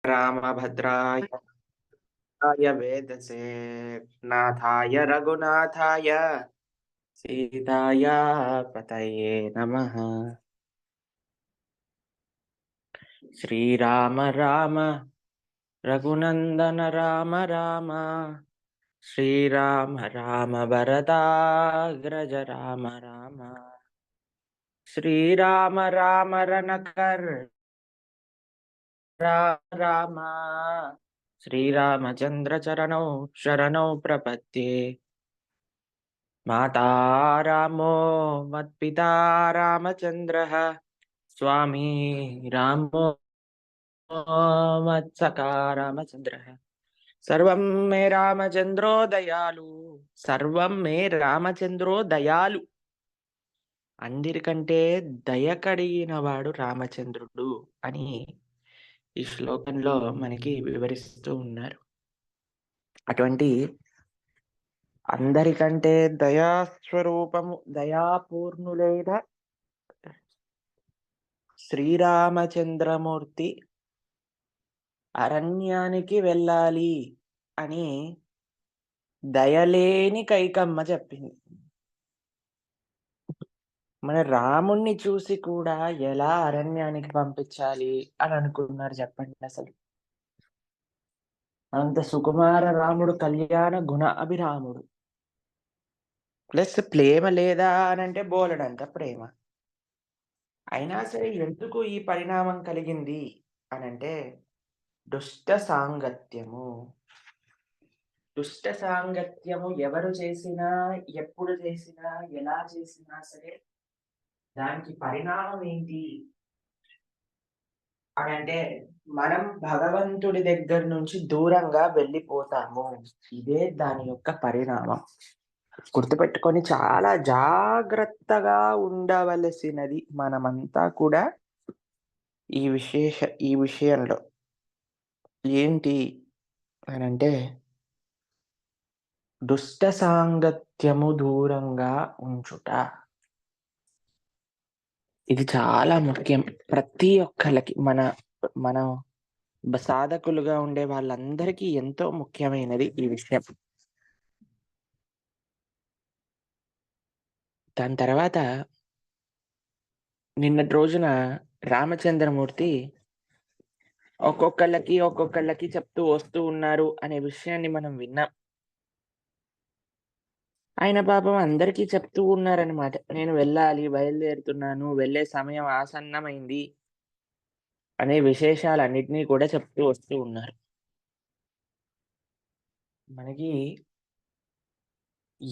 रामभद्राय वेदसे नाथाय रघुनाथाय सीताय पतये नमः। श्रीराम राम रघुनंदन राम राम श्रीराम राम भरताग्रज राम राम श्रीराम राम रणकर राम राम श्रीरामचंद्र चरणौ शरणौ प्रपद्ये। माता रामो मत्पिता रामचंद्रः स्वामी रामो मत्सखा रामचंद्रः सर्वं मे रामचंद्रो दयालु सर्वं मे రామచంద్రో దయాలు. అందరికంటే దయ కలిగిన వాడు రామచంద్రుడు అని ఈ శ్లోకంలో మనకి వివరిస్తూ ఉన్నారు. అటువంటి అందరికంటే దయాస్వరూపము దయాపూర్ణులైన శ్రీరామచంద్రమూర్తి అరణ్యానికి వెళ్ళాలి అని దయలేని కైకమ్మ చెప్పింది. మన రాముణ్ణి చూసి కూడా ఎలా అరణ్యానికి పంపించాలి అని అనుకున్నారు చెప్పండి. అసలు అంత సుకుమార రాముడు, కళ్యాణ గుణ అభిరాముడు, ప్లస్ ప్రేమ లేదా అనంటే బోలెడంత ప్రేమ. అయినా సరే ఎందుకు ఈ పరిణామం కలిగింది అనంటే దుష్ట సాంగత్యము. దుష్ట సాంగత్యము ఎవరు చేసినా, ఎప్పుడు చేసినా, ఎలా చేసినా సరే దానికి పరిణామం ఏంటి అని అంటే మనం భగవంతుడి దగ్గర నుంచి దూరంగా వెళ్ళిపోతాము. ఇదే దాని యొక్క పరిణామం. గుర్తుపెట్టుకొని చాలా జాగ్రత్తగా ఉండవలసినది మనమంతా కూడా ఈ విషయంలో ఏంటి అనంటే దుష్ట సాంగత్యము దూరంగా ఉంచుట. ఇది చాలా ముఖ్యం ప్రతి ఒక్కళ్ళకి. మన సాధకులుగా ఉండే వాళ్ళందరికీ ఎంతో ముఖ్యమైనది ఈ విషయం. దాని తర్వాత నిన్నటి రోజున రామచంద్రమూర్తి ఒక్కొక్కళ్ళకి చెప్తూ వస్తూ ఉన్నారు అనే విషయాన్ని మనం విన్నాం. ఆయన పాపం అందరికీ చెప్తూ ఉన్నారనమాట. నేను వెళ్ళాలి, బయలుదేరుతున్నాను, వెళ్ళే సమయం ఆసన్నమైంది అనే విశేషాలన్నిటినీ కూడా చెప్తూ వస్తూ ఉన్నారు. మనకి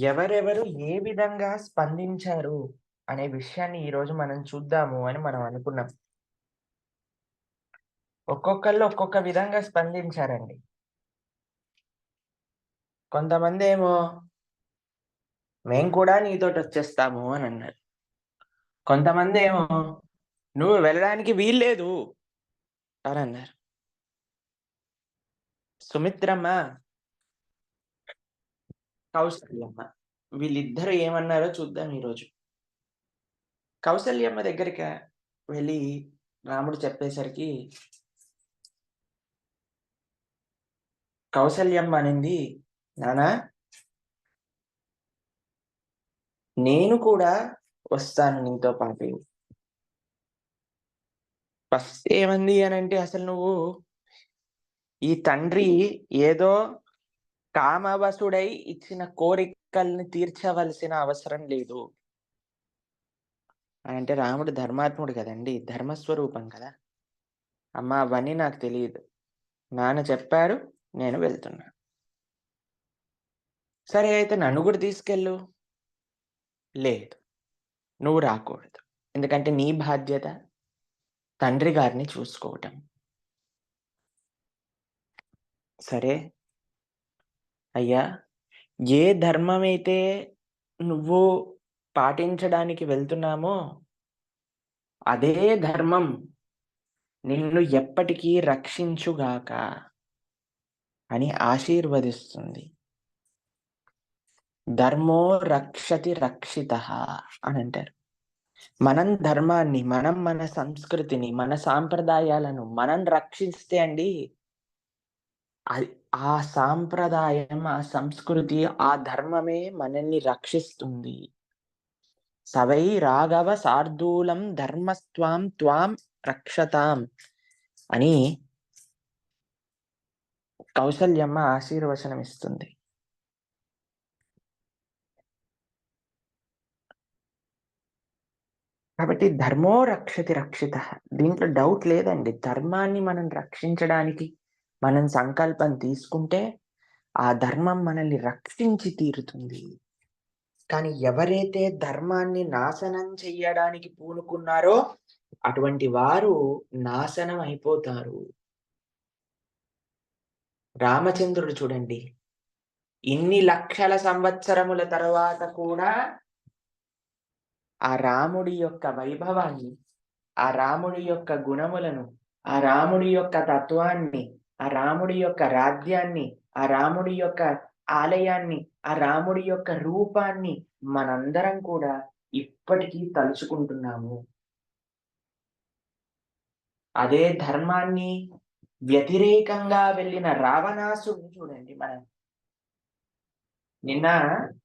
ఎవరెవరు ఏ విధంగా స్పందించారు అనే విషయాన్ని ఈరోజు మనం చూద్దాము అని మనం అనుకున్నాం. ఒక్కొక్కళ్ళు ఒక్కొక్క విధంగా స్పందించారండి. కొంతమంది ఏమో మేము కూడా నీతోటి వచ్చేస్తాము అని అన్నారు. కొంతమంది ఏమో నువ్వు వెళ్ళడానికి వీల్లేదు అని అన్నారు. సుమిత్రమ్మ, కౌసల్యమ్మ వీళ్ళిద్దరూ ఏమన్నారో చూద్దాం ఈరోజు. కౌసల్యమ్మ దగ్గరికి వెళ్ళి రాముడు చెప్పేసరికి కౌసల్యమ్మ అనింది, నానా నేను కూడా వస్తాను నీతో పాటు. ఫస్ట్ ఏమంది అనంటే అసలు నువ్వు ఈ తండ్రి ఏదో కామవశుడై ఇచ్చిన కోరికల్ని తీర్చవలసిన అవసరం లేదు అంటే రాముడు ధర్మాత్ముడు కదండి, ధర్మస్వరూపం కదా. అమ్మ అవన్నీ నాకు తెలియదు, నాన్న చెప్పారు, నేను వెళ్తున్నా. సరే అయితే నన్ను కూడా తీసుకెళ్ళు. లేదు, నువ్వు రాకూడదు, ఎందుకంటే నీ బాధ్యత తండ్రి గారిని చూసుకోవటం. సరే అయ్యా, ఏ ధర్మమైతే నువ్వు పాటించడానికి వెళ్తున్నామో అదే ధర్మం నిన్ను ఎప్పటికీ రక్షించుగాక అని ఆశీర్వదిస్తుంది. ధర్మో రక్షతి రక్షితః అని అంటారు. మనం ధర్మాన్ని, మన సంస్కృతిని, మన సాంప్రదాయాలను మనం రక్షిస్తే అండి అది ఆ సాంప్రదాయం, ఆ సంస్కృతి, ఆ ధర్మమే మనల్ని రక్షిస్తుంది. సవై రాఘవ శార్దూలం ధర్మస్త్వాం త్వాం రక్షతాం అని కౌసల్యమ్మ ఆశీర్వచనమిస్తుంది. కాబట్టి ధర్మో రక్షతి రక్షితః. దీంట్లో డౌట్ లేదండి. ధర్మాన్ని మనం రక్షించడానికి మనం సంకల్పం తీసుకుంటే, ఆ ధర్మం మనల్ని రక్షించి తీరుతుంది. కానీ ఎవరైతే ధర్మాన్ని నాశనం చెయ్యడానికి పూనుకున్నారో, అటువంటి వారు నాశనం అయిపోతారు. రామచంద్రుడు చూడండి. ఇన్ని లక్షల సంవత్సరముల తరువాత కూడా ఆ రాముడి యొక్క వైభవాన్ని, ఆ రాముడి యొక్క గుణములను, ఆ రాముడి యొక్క తత్వాన్ని, ఆ రాముడి యొక్క రాజ్యాన్ని, ఆ రాముడి యొక్క ఆలయాన్ని, ఆ రాముడి యొక్క రూపాన్ని మనందరం కూడా ఇప్పటికీ తలుచుకుంటున్నాము. అదే ధర్మాన్ని వ్యతిరేకంగా వెళ్ళిన రావణాసురుడిని చూడండి మనం. నిన్న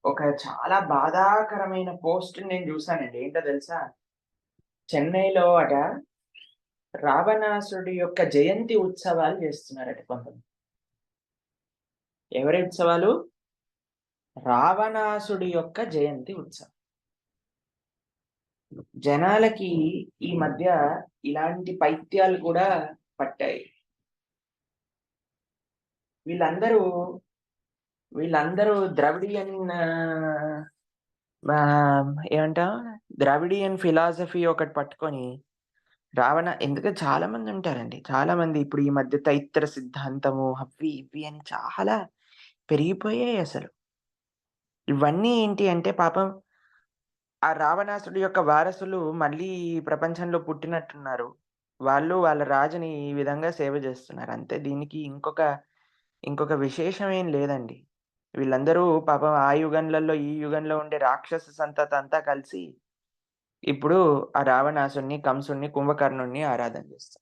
ఒక చాలా బాధాకరమైన పోస్ట్ నేను చూసానండి. ఏంటో తెలుసా? చెన్నైలో రావణాసురుడి యొక్క జయంతి ఉత్సవాలు చేస్తున్నారట కొంతమంది. ఎవరి ఉత్సవాలు? రావణాసుడి యొక్క జయంతి ఉత్సవం. జనాలకి ఈ మధ్య ఇలాంటి పైత్యాలు కూడా పట్టాయి. వీళ్ళందరూ వీళ్ళందరూ ద్రవిడియన్ ఏమంటాం? ద్రవిడియన్ ఫిలాసఫీ ఒకటి పట్టుకొని ఎందుకంటే చాలా మంది ఉంటారండి. చాలా మంది ఇప్పుడు ఈ మధ్య తైత్తర సిద్ధాంతము అవి ఇవి అని చాలా పెరిగిపోయాయి అసలు. ఇవన్నీ ఏంటి అంటే పాపం ఆ రావణాసుడి యొక్క వారసులు మళ్ళీ ఈ ప్రపంచంలో పుట్టినట్టున్నారు. వాళ్ళు వాళ్ళ రాజుని ఈ విధంగా సేవ జేస్తున్నారు. అంతే, దీనికి ఇంకొక విశేషం ఏం లేదండి. వీళ్ళందరూ పాపం ఆ యుగంలలో, ఈ యుగంలో ఉండే రాక్షస సంతతంతా కలిసి ఇప్పుడు ఆ రావణాసుడిని, కంసుడిని, కుంభకర్ణుడిని ఆరాధన జేస్తారు.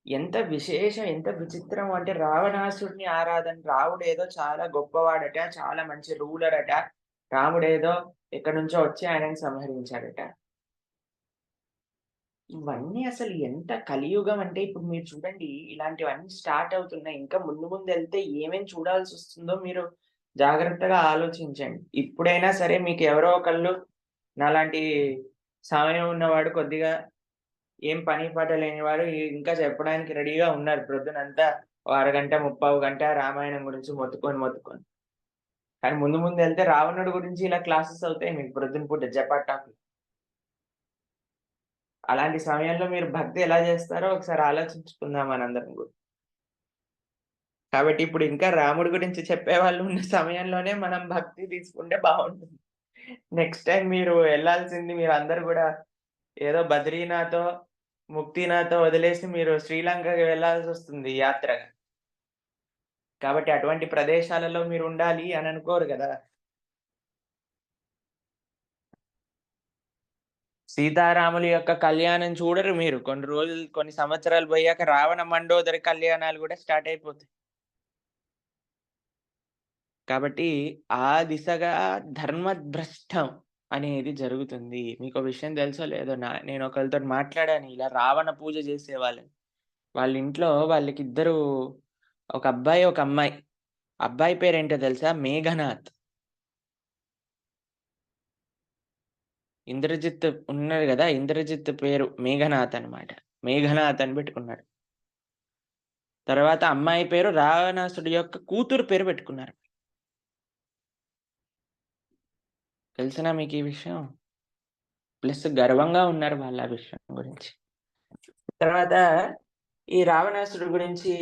ఎంత విశేషం, ఎంత విచిత్రం అంటే రావణాసుడిని ఆరాధన. రాముడేదో చాలా గొప్పవాడట, చాలా మంచి రూలర్ అట. రాముడేదో ఎక్కడి నుంచో వచ్చి ఆయనని సంహరించాడట. ఇవన్నీ అసలు ఎంత కలియుగం అంటే ఇప్పుడు మీరు చూడండి, ఇలాంటివన్నీ స్టార్ట్ అవుతున్నాయి. ఇంకా ముందు ముందెళ్తే ఏమేం చూడాల్సొస్తుందో మీరు జాగ్రత్తగా ఆలోచించండి. ఇప్పుడైనా సరే మీకు ఎవరో ఒకళ్ళు నాలాంటి సమయం ఉన్నవాడు, కొద్దిగా ఏం పని పాట లేనివాడు ఇంకా చెప్పడానికి రెడీగా ఉన్నారు. ప్రొద్దునంతా ఓ అరగంట, ముప్పావు గంట రామాయణం గురించి మొత్తుకొని. కానీ ముందు ముందెళ్తే రావణుడి గురించి ఇలా క్లాసెస్ అవుతాయి మీకు ప్రొద్దున పూట జపాటాకులు. అలాంటి సమయంలో మీరు భక్తి ఎలా జేస్తారో ఒకసారి ఆలోచించుకుందాం మనందరం గూడా. కాబట్టి ఇప్పుడు ఇంకా రాముడి గురించి చెప్పేవాళ్ళు ఉన్న సమయంలోనే మనం భక్తి తీసుకుంటే బావుంటుంది. నెక్స్ట్ టైమ్ మీరు ఎళ్ళాల్సింది మీరందరూ గూడా ఏదో బద్రీనాథో, ముక్తినాథో వదిలేసి మీరు శ్రీలంకకి వెళ్ళాల్సొస్తుంది యాత్రగా. కాబట్టి అటువంటి ప్రదేశాలలో మీరుండాలి అని అనుకోరు గదా! సీతారాముల యొక్క కళ్యాణం చూడరు మీరు. కొన్ని సంవత్సరాలు బోయాక రావణ మండోదరి కళ్యాణాలు గూడా స్టార్ట్ అయిపోతాయి. కాబట్టి ఆ దిశగా ధర్మభ్రష్టం అనేది జరుగుతుంది. మీకో విషయం తెలుసో లేదో, నేనొకళ్ళతోటి మాట్లాడాను ఇలా రావణ పూజ చేసేవాళ్ళని. వాళ్ళ ఇంట్లో వాళ్ళకిద్దరు, ఒక అబ్బాయి, ఒక అమ్మాయి. అబ్బాయి పేరేంటో తెలుసా? మేఘనాథ్. ఇంద్రజిత్ ఉన్నాడు గదా! ఇంద్రజిత్ పేరు మేఘనాథ్ అన్నమాట. మేఘనాథ్ అని పెట్టుకున్నాడు. తర్వాత అమ్మాయి పేరు రావణాసుడి యొక్క కూతురు పేరు పెట్టుకున్నారు. తెలుసునా మీకీ విషయం? ప్లస్ గర్వంగా ఉన్నారు వాళ్ళు ఆ విషయం గురించి. తర్వాత ఈ రావణాసురుడు గురించి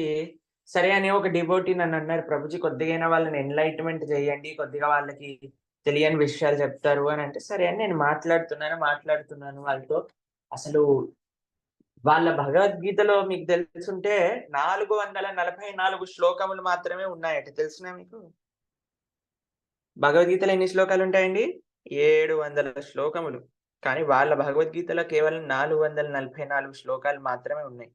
సరే అని ఒక డివోటీ నన్నన్నారు, "ప్రభుజీ కొద్దిగైనా వాళ్ళని ఎన్‌లైట్‌మెంట్ చేయండి. కొద్దిగా వాళ్ళకి తెలియని విషయాలు చెప్తారు" అనంటే, సరే అని నేను మాట్లాడుతున్నాను వాళ్ళతో. అసలు వాళ్ళ భగవద్గీతలో మీకు తెలిసుంటే 444 శ్లోకములు మాత్రమే ఉన్నాయట. తెలుసునా మీకు? భగవద్గీతలో ఎన్ని శ్లోకాలుంటాయండి? 700 శ్లోకములు. కానీ వాళ్ళ భగవద్గీతలో కేవలం 444 శ్లోకాలు మాత్రమే ఉన్నాయి.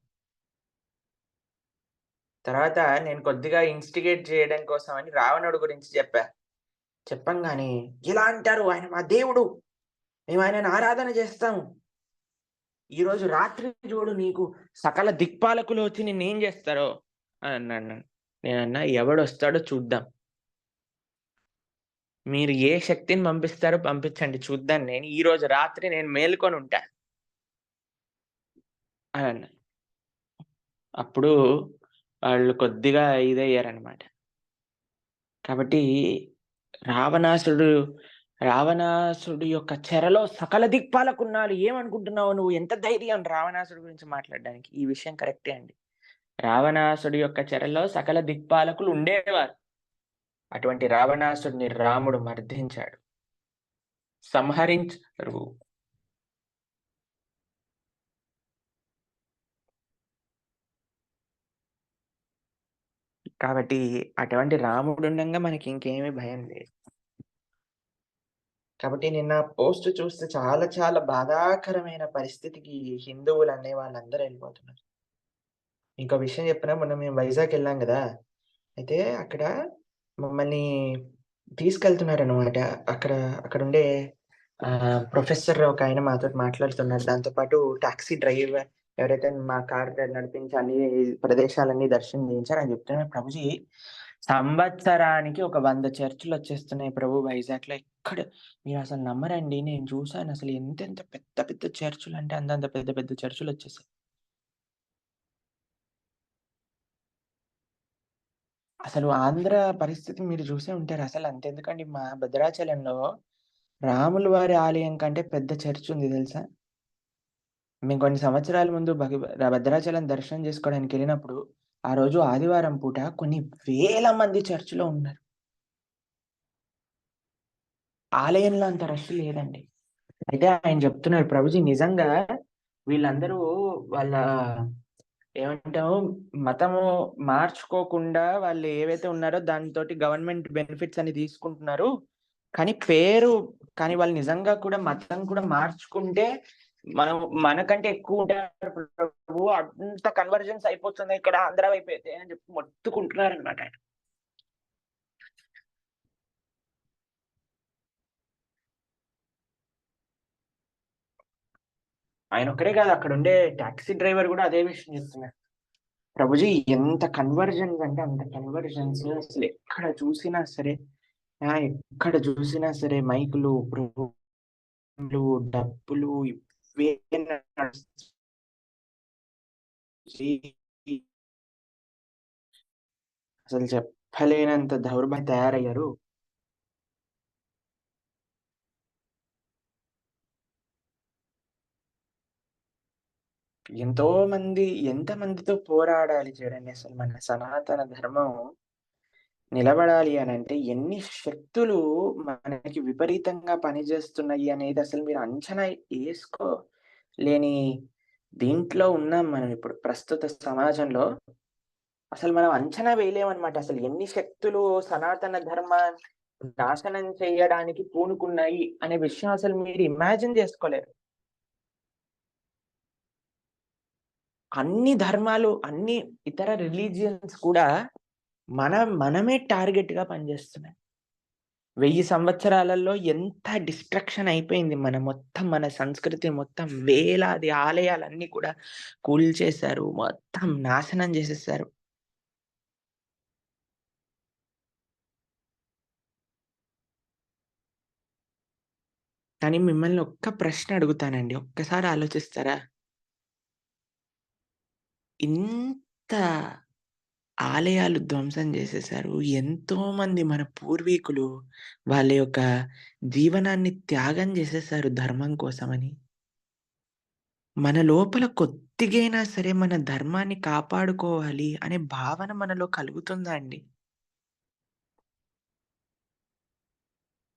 తర్వాత నేను కొద్దిగా ఇన్‌స్టిగేట్ చేయడం కోసమని రావణుడి గురించి చెప్పా. చెప్పంగానే, "ఇలా అంటారు ఆయన మా దేవుడు. మేము ఆయనని ఆరాధన చేస్తాము. ఈరోజు రాత్రి చూడు నీకు సకల దిక్పాలకులు వచ్చి నిన్నేం చేస్తారో" అని అన్నాడు. నేనన్నా, "ఎవడొస్తాడో చూద్దాం. మీరు ఏ శక్తిని పంపిస్తారో పంపించండి చూద్దాం ఈరోజు రాత్రి నేను మేలుకొనుంటా" అనన్నా. అప్పుడు వాళ్ళు కొద్దిగా ఇదయ్యారనమాట. కాబట్టి రావణాసుడు, రావణాసుడి యొక్క చెరలో సకల దిక్పాలకున్నారు. ఏమనుకుంటున్నావు నువ్వు? ఎంత ధైర్యం రావణాసుడి గురించి మాట్లాడడానికి. ఈ విషయం కరెక్టే అండి. రావణాసుడి యొక్క చెరలో సకల దిక్పాలకులు ఉండేవారు. అటువంటి రావణాసుడిని రాముడు మర్దించాడు. సంహరించారు. కాబట్టి అటువంటి రాముడుండంగా మనకింకేమి భయం లేదు. కాబట్టి నిన్న పోస్ట్ చూస్తే చాలా చాలా బాధాకరమైన పరిస్థితికి హిందువులనే వాళ్ళందరూ ఎళ్ళిపోతున్నారు. ఇంకో విషయం చెప్పనా? మొన్న మేము వైజాగ్ ఎళ్ళాం గదా! అయితే అక్కడ మమ్మల్ని తీసుకెళ్తున్నారనమాట. అక్కడ అక్కడుండే ప్రొఫెసర్ ఒకాయన మాతోటి మాట్లాడుతున్నారు. దాంతో పాటు టాక్సీ డ్రైవర్ ఎవరైతే మా కార్ నడిపించి అన్ని ప్రదేశాలన్నీ దర్శనం చేయించారో ఆయన చెప్తున్నారు, "ప్రభుజీ సంవత్సరానికి ఒక 100 చర్చులొచ్చేస్తున్నాయి ప్రభు వైజాగ్‌లో. మీరసలు నమ్మరండి. నేను చూసానసలు ఎంతెంత పెద్ద పెద్ద చర్చులంటే అంతంత పెద్ద పెద్ద చర్చులొచ్చేసాయి." అసలు ఆంధ్ర పరిస్థితి మీరు చూసే ఉంటారు. అసలు అంతెందుకండి మా భద్రాచలంలో రాముల వారి ఆలయం కంటే పెద్ద చర్చ్ ఉంది తెలుసా? మేము కొన్ని సంవత్సరాల ముందు భద్రాచలం దర్శనం చేసుకోవడానికెళ్ళినప్పుడు, ఆ రోజు ఆదివారం పూట కొన్ని వేల మంది చర్చ్‌లో ఉన్నారు. ఆలయంలో అంత రష్ లేదండి. అయితే ఆయన చెప్తున్నారు, "ప్రభుజీ నిజంగా వీళ్ళందరూ వాళ్ళ ఏమంటాము మతము మార్చుకోకుండా వాళ్ళు ఏవైతే ఉన్నారో దానితోటి గవర్నమెంట్ బెనిఫిట్స్ అన్ని తీసుకుంటున్నారు. కానీ పేరు కానీ వాళ్ళు నిజంగా కూడా మతం కూడా మార్చుకుంటే మనం మనకంటే ఎక్కువుంటారు ప్రభు. అంత కన్వర్జెన్స్ అయిపోతుంది ఇక్కడ ఆంధ్ర వైపయితే" అని చెప్పి మొత్తుకుంటున్నారనమాట ఆయన. ఆయనొక్కడే కాదు అక్కడుండే టాక్సీ డ్రైవర్ గూడా అదే విషయం చెప్తున్నారు. ప్రభుజీ ఎంత కన్వర్జన్స్ అంటే అంత కన్వర్జన్స్ అసలెక్కడ చూసినా సరే ఎక్కడ చూసినా సరే మైకులు, డప్పులు ఇవే నడుస్తున్నాయి. అసలు చెప్పలేనంత దౌర్భాగ్య తయారయ్యారు. ఎంతో మంది ఎంతమందితో పోరాడాలి చూడండి అసలు మన సనాతన ధర్మం నిలబడాలి అనంటే ఎన్ని శక్తులు మనకి విపరీతంగా పనిచేస్తున్నాయి అనేది అసలు మీరు అంచనా ఏసుకోలేని దీంట్లో ఉన్నాం మనం ఇప్పుడు ప్రస్తుత సమాజంలో. అసలు మనం అంచనా వేయలేమనమాట. అసలు ఎన్ని శక్తులు సనాతన ధర్మాన్ని నాశనం చేయడానికి పూనుకున్నాయి అనే విషయం అసలు మీరు ఇమాజిన్ చేసుకోలేరు. అన్ని ధర్మాలు, అన్ని ఇతర రిలిజియన్స్ కూడా మనమే టార్గెట్‌గా పనిచేస్తున్నాయి. 1000 సంవత్సరాలలో ఎంత డిస్ట్రక్షన్ అయిపోయింది. మన సంస్కృతి మొత్తం వేలాది ఆలయాలన్నీ కూడా కూల్చేశారు. మొత్తం నాశనం చేసేశారు. కానీ మిమ్మల్ని ఒక్క ప్రశ్న అడుగుతానండి. ఒక్కసారి ఆలోచిస్తారా? ఇంత ఆలయాలు ధ్వంసం చేసేశారు. ఎంతోమంది మన పూర్వీకులు వాళ్ళ యొక్క జీవనాన్ని త్యాగం చేసేశారు ధర్మం కోసమని. మన లోపల కొద్దిగైనా సరే మన ధర్మాన్ని కాపాడుకోవాలి అనే భావన మనలో కలుగుతుందా అండి?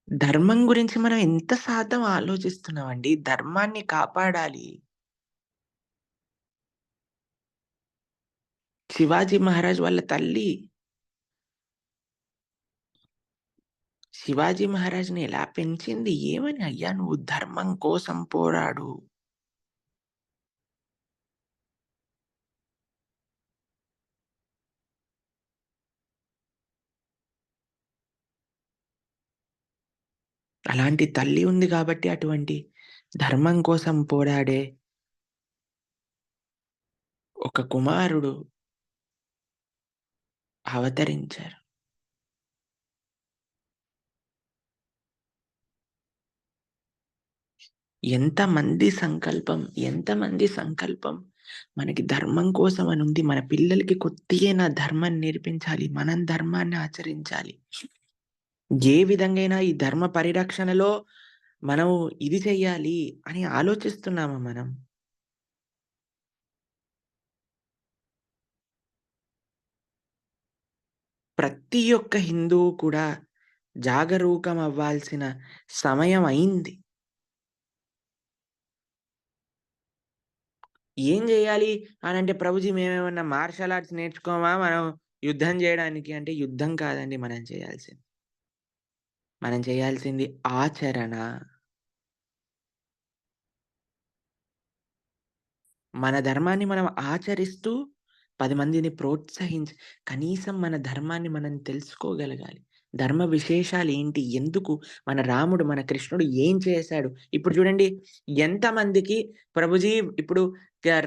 ధర్మం గురించి మనం ఎంత శాతం ఆలోచిస్తున్నామండి? ధర్మాన్ని కాపాడాలి. శివాజీ మహారాజ్ వాళ్ళ తల్లి శివాజీ మహారాజ్‌ని ఎలా పెంచింది? ఏమని? "అయ్యా! నువ్వు ధర్మం కోసం పోరాడు." అలాంటి తల్లి ఉంది గాబట్టి అటువంటి ధర్మం కోసం పోరాడే ఒక కుమారుడు అవతరించారు. ఎంతమంది సంకల్పం మనకి ధర్మం కోసం అనుంది. మన పిల్లలకి కొద్దిగైనా ధర్మం నేర్పించాలి. మనం ధర్మాన్ని ఆచరించాలి. ఏ విధంగైనా ఈ ధర్మ పరిరక్షణలో మనం ఇది చెయ్యాలి అని ఆలోచిస్తున్నామా మనం? ప్రతి ఒక్క హిందువు కూడా జాగరూకం అవ్వాల్సిన సమయం అయింది. ఏం జేయాలి అనంటే, ప్రభుజీ మేమేమన్నా మార్షల్ ఆర్ట్స్ నేర్చుకోమా మనం యుద్ధం జేయడానికి అంటే, యుద్ధం కాదండి మనం చేయాల్సింది. మనం చేయాల్సింది ఆచరణ. మన ధర్మాన్ని మనం ఆచరిస్తూ 10 మందిని కనీసం మన ధర్మాన్ని మనం తెలుసుకోగలగాలి. ధర్మ విశేషాలేంటి? ఎందుకు? మన రాముడు, మన కృష్ణుడు ఏం చేశాడు? ఇప్పుడు చూడండి ఎంతమందికి ప్రభుజీ ఇప్పుడు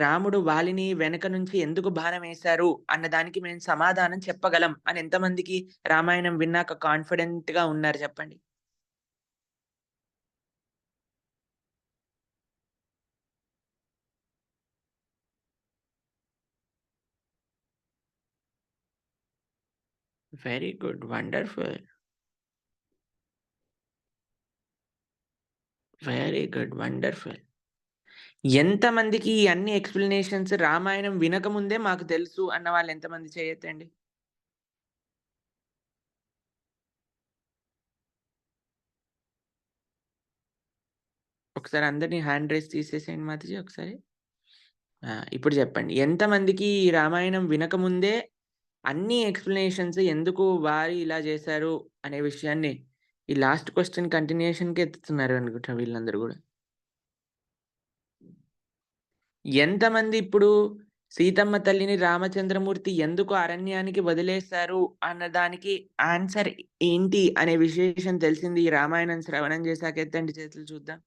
రాముడు వాలిని వెనక నుంచి ఎందుకు బాణమేశారు అన్న దానికి మేము సమాధానం చెప్పగలం అని ఎంతమందికి రామాయణం విన్నాక కాన్ఫిడెంట్‌గా ఉన్నారు చెప్పండి? Very good. Wonderful. Very good. Wonderful. ఎంతమందికి ఈ అన్ని ఎక్స్‌ప్లనేషన్స్ రామాయణం వినకముందే మాకు తెలుసు అన్న వాళ్ళు ఎంతమంది చేయెత్తండి? ఒకసారి అందరిని హ్యాండ్ రైజ్ తీసేసేయండి మాతాజీ ఒకసారి. ఆ! ఇప్పుడు చెప్పండి. ఎంతమందికి ఈ రామాయణం వినకముందే అన్ని ఎక్స్‌ప్లనేషన్స్ ఎందుకు వారు ఇలా చేశారు అనే విషయాన్ని ఈ లాస్ట్ క్వెషన్ కంటిన్యూయేషన్‌కి ఎత్తుతున్నారు అనుకుంటా వీళ్ళందరూ గూడా. ఎంతమంది ఇప్పుడు సీతమ్మ తల్లిని రామచంద్రమూర్తి ఎందుకు అరణ్యానికి వదిలేశారు అన్న దానికి ఆన్సర్ ఏంటి అనే విశేషం తెలిసింది ఈ రామాయణం శ్రవణం చేశాక ఎత్తండి చేతులు చూద్దాం.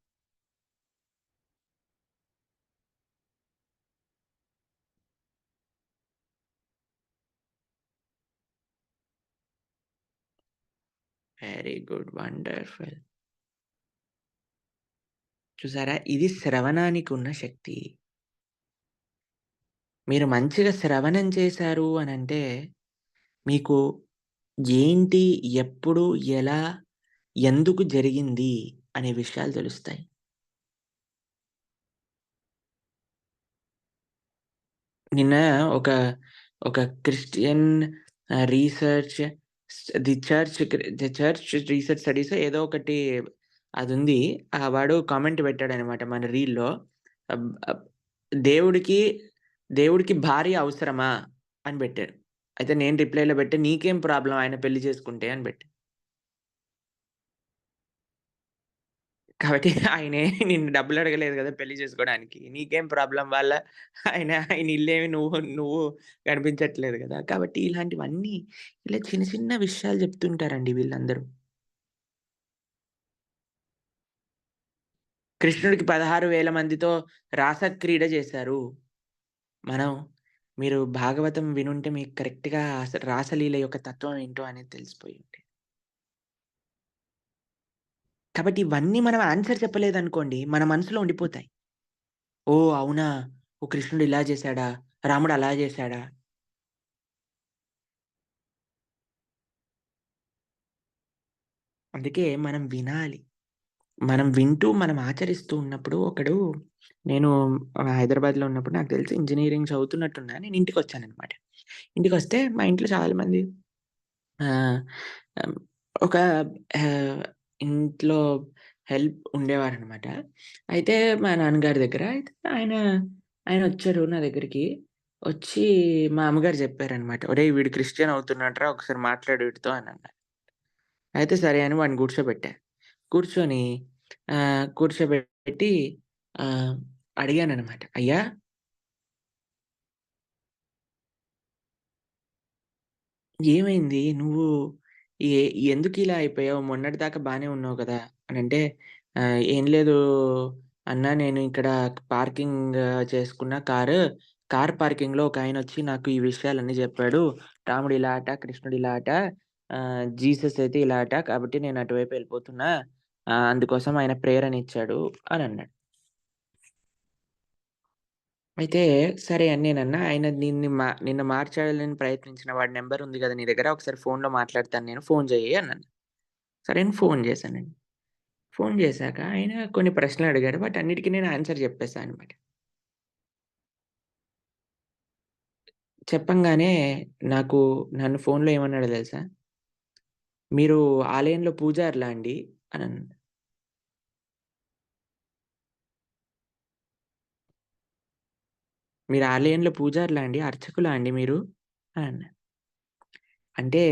Very good. వండర్‌ఫుల్. చూసారా? ఇది శ్రవణానికి ఉన్న శక్తి. మీరు మంచిగా శ్రవణం చేశారు అనంటే మీకు ఏంటి, ఎప్పుడు, ఎలా, ఎందుకు జరిగింది అనే విషయాలు తెలుస్తాయి. నిన్న ఒక, ఒక Christian research the church research స్టడీసో ఏదో ఒకటి అదుంది. వాడు కామెంట్ పెట్టాడనమాట మన రీల్‌లో. అబ్ అబ్ దేవుడికి, దేవుడికి భార్య అవసరమా? అని పెట్టాడు. అయితే నేను రిప్లైలో పెట్టా, "నీకేం ప్రాబ్లమ్ ఆయన పెళ్లి చేసుకుంటే" అని పెట్టా. కాబట్టి ఆయనే నిన్ను డబ్బులు అడగలేదు గదా! పెళ్లి చేసుకోవడానికి. నీకేం ప్రాబ్లమ్ ఆయన ఇల్లేమి నువ్వు కనిపించట్లేదు గదా! కాబట్టి ఇలాంటివన్నీ ఇలా చిన్న చిన్న విషయాలు చెప్తుంటారండి వీళ్ళందరూ. కృష్ణుడికి 16,000 మందితో రాసక్రీడ చేశారు. మనం మీరు భాగవతం వినుంటే మీకు కరెక్ట్‌గా అసలు రాసలీల యొక్క తత్వం ఏంటో అనేది తెలిసిపోయి ఉంటది. కాబట్టి ఇవన్నీ మనం ఆన్సర్ చెప్పలేదనుకోండి మన మనసులో ఉండిపోతాయి. ఓహ్! అవునా! ఓహ్! కృష్ణుడు ఇలా చేసాడా? రాముడు అలా చేసాడా? అందుకే మనం వినాలి. మనం వింటూ, మనం ఆచరిస్తూ ఉన్నప్పుడు నేను హైదరాబాద్‌లో ఉన్నప్పుడు నాకు తెలిసి ఇంజినీరింగ్ చదువుతున్నట్టున్నా. నేను ఇంటికొచ్చాననమాట. ఇంటికొస్తే మా ఇంట్లో చాలామంది ఆహ్, హ్మ్, ఒక ఆహ్, ఇంట్లో హెల్ప్ ఉండేవారనమాట. అయితే మా నాన్నగారి దగ్గర అయితే ఆయనొచ్చారు నా దగ్గరికి. వచ్చి మా అమ్మగారు చెప్పారనమాట. "ఒరేయ్! వీడు క్రిస్టియన్ అవుతున్నాడురా ఒకసారి మాట్లాడు వీడితో" అనన్నారు. అయితే సరే అని వాడిని కూర్చోబెట్టా. కూర్చొని కూర్చోబెట్టి ఆహ్, అడిగాననమాట. "అయ్యా ఏమైంది? నువ్వు ఎ ఎందుకిలా అయిపోయావు? మొన్నటిదాకా బానే ఉన్నావు గదా!" అనంటే "ఏం లేదు అన్నా నేను ఇక్కడ పార్కింగ్ చేసుకున్న కార్ పార్కింగ్‌లో ఒకాయనొచ్చి నాకు ఈ విషయాలన్నీ జెప్పాడు. రాముడు ఇలా అట, కృష్ణుడు ఇలా అట, జీసస్ అయితే ఇలా అట. కాబట్టి నేను అటువైపు ఎళ్ళిపోతున్నా. అందుకోసం ఆయన ప్రేరణిచ్చాడు" అనన్నాడు. అయితే సరే అని నేనన్నా. ఆయన నిన్ను మార్చాలని ప్రయత్నించిన వాడి నంబర్ ఉంది గదా! నీ దగ్గర. ఒకసారి ఫోన్‌లో మాట్లాడతాను నేను. ఫోన్ చెయ్యి అన్నాను. సరే అని ఫోన్ చేశానండి. ఫోన్ చేశాక ఆయన కొన్ని ప్రశ్నలడిగాడు. వాటన్నిటికి నేను ఆన్సర్ చెప్పేసా అనమాట. చెప్పంగానే నాకు నన్ను ఫోన్‌లో ఏమన్నాడో తెలుసా? "మీరు ఆలయంలో పూజారులా అండి?" అనన్నాడు. "మీరు ఆలయంలో పూజారులా అండి? అర్చకులా అండి మీరు?" అనన్నా. అంటే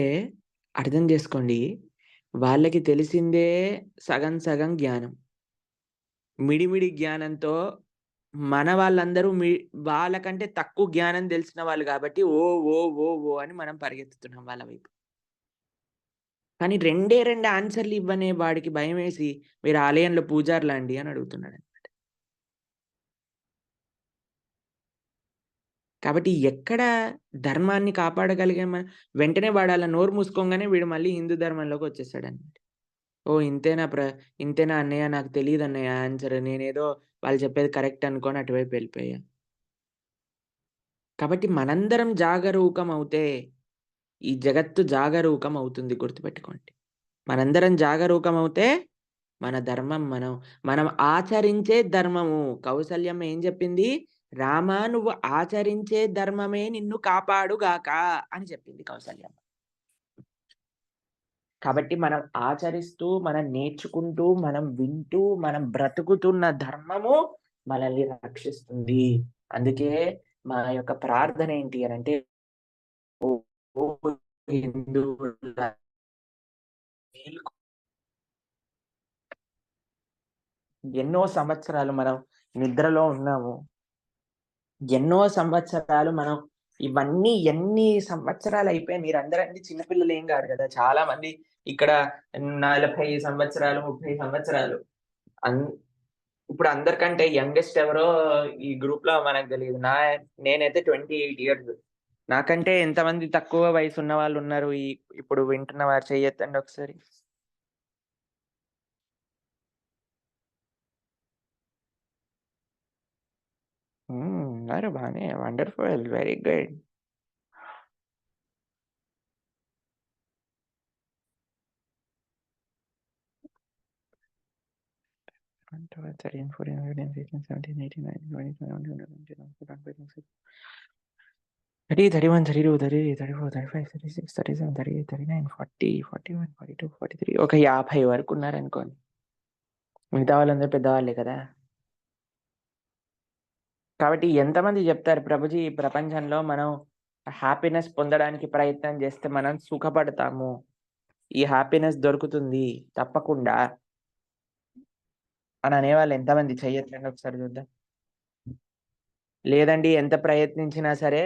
అర్థం చేసుకోండి. వాళ్ళకి తెలిసిందే సగం సగం జ్ఞానం. మిడిమిడి జ్ఞానంతో మన వాళ్ళందరూ వాళ్ళకంటే తక్కువ జ్ఞానం తెలిసిన వాళ్ళు గాబట్టి ఓ, ఓ, ఓ, ఓ అని మనం పరిగెత్తుతున్నాం వాళ్ళ వైపు. కానీ రెండే 2 ఆన్సర్‌లు ఇవ్వనే వాడికి భయమేసి "మీరు ఆలయంలో పూజారులా అండి?" అని అడుగుతున్నాడు. కాబట్టి ఎక్కడ ధర్మాన్ని కాపాడగలిగాం వెంటనే వాడు అలా నోరు మూసుకోంగానే వీడు మళ్ళీ హిందూ ధర్మంలోకొచ్చేసాడన్నమాట. ఓహ్! ఇంతేనా అన్నయ్య నాకు తెలీదన్నయ్య ఆన్సర్. నేనేదో వాళ్ళు చెప్పేది కరెక్ట్ అనుకోని అటువైపు వెళ్ళిపోయా. కాబట్టి మనందరం జాగరూకమవుతే ఈ జగత్తు జాగరూకమవుతుంది గుర్తుపెట్టుకోండి. మనందరం జాగరూకమవుతే మన ధర్మం మనం ఆచరించే ధర్మము. కౌసల్యమ్మ ఏం జెప్పింది? "రామా నువ్వు ఆచరించే ధర్మమే నిన్ను కాపాడుగాక" అని చెప్పింది కౌసల్యమ్మ. కాబట్టి మనం ఆచరిస్తూ, మనం నేర్చుకుంటూ, మనం వింటూ, మనం బ్రతుకుతున్న ధర్మము మనల్ని రక్షిస్తుంది. అందుకే మా యొక్క ప్రార్థన ఏంటి అనంటే, ఓ ఓ హిందువులారా మేలుకో ఎన్నో సంవత్సరాలు మనం నిద్రలో ఉన్నాము. ఎన్నో సంవత్సరాలు మనం ఇవన్నీ ఎన్ని సంవత్సరాలయిపోయాయి. మీరందరంటే చిన్న పిల్లలేం గాదు గదా! చాలా మంది ఇక్కడ 40 సంవత్సరాలు, 30 సంవత్సరాలు. అన్ ఇప్పుడు అందరికంటే యంగెస్ట్ ఎవరో ఈ గ్రూప్‌లో మనకు తెలీదు. నేనైతే 28 ఇయర్స్. నాకంటే ఎంతమంది తక్కువ వయసున్న వాళ్ళున్నారు ఇప్పుడు వింటున్నవారు చెయ్యెత్తండి ఒకసారి. ఉన్నారు బానే వండర్‌ఫుల్. Very good. 1, 12, 13, 14, 15, 16, 17, 18, 19, 20, 21, 22, 23, 24, 25, 30, 31, 32, 33, 34, 35, 36, 37, 38, 39, 40, 41, 42, 43 ఒక 50 వరకున్నారనుకోండి. మిగతా వాళ్ళందరూ పెద్దవాళ్ళే కదా! కాబట్టి ఎంతమంది జెప్తారు ప్రభుజీ ఈ ప్రపంచంలో మనం హ్యాపీనెస్ పొందడానికి ప్రయత్నం జేస్తే మనం సుఖపడతాము. ఈ హ్యాపీనెస్ దొరుకుతుంది తప్పకుండా అని అనేవాళ్ళు ఎంతమంది చెయ్యెత్తండి ఒకసారి చూద్దాం. లేదండి ఎంత ప్రయత్నించినా సరే,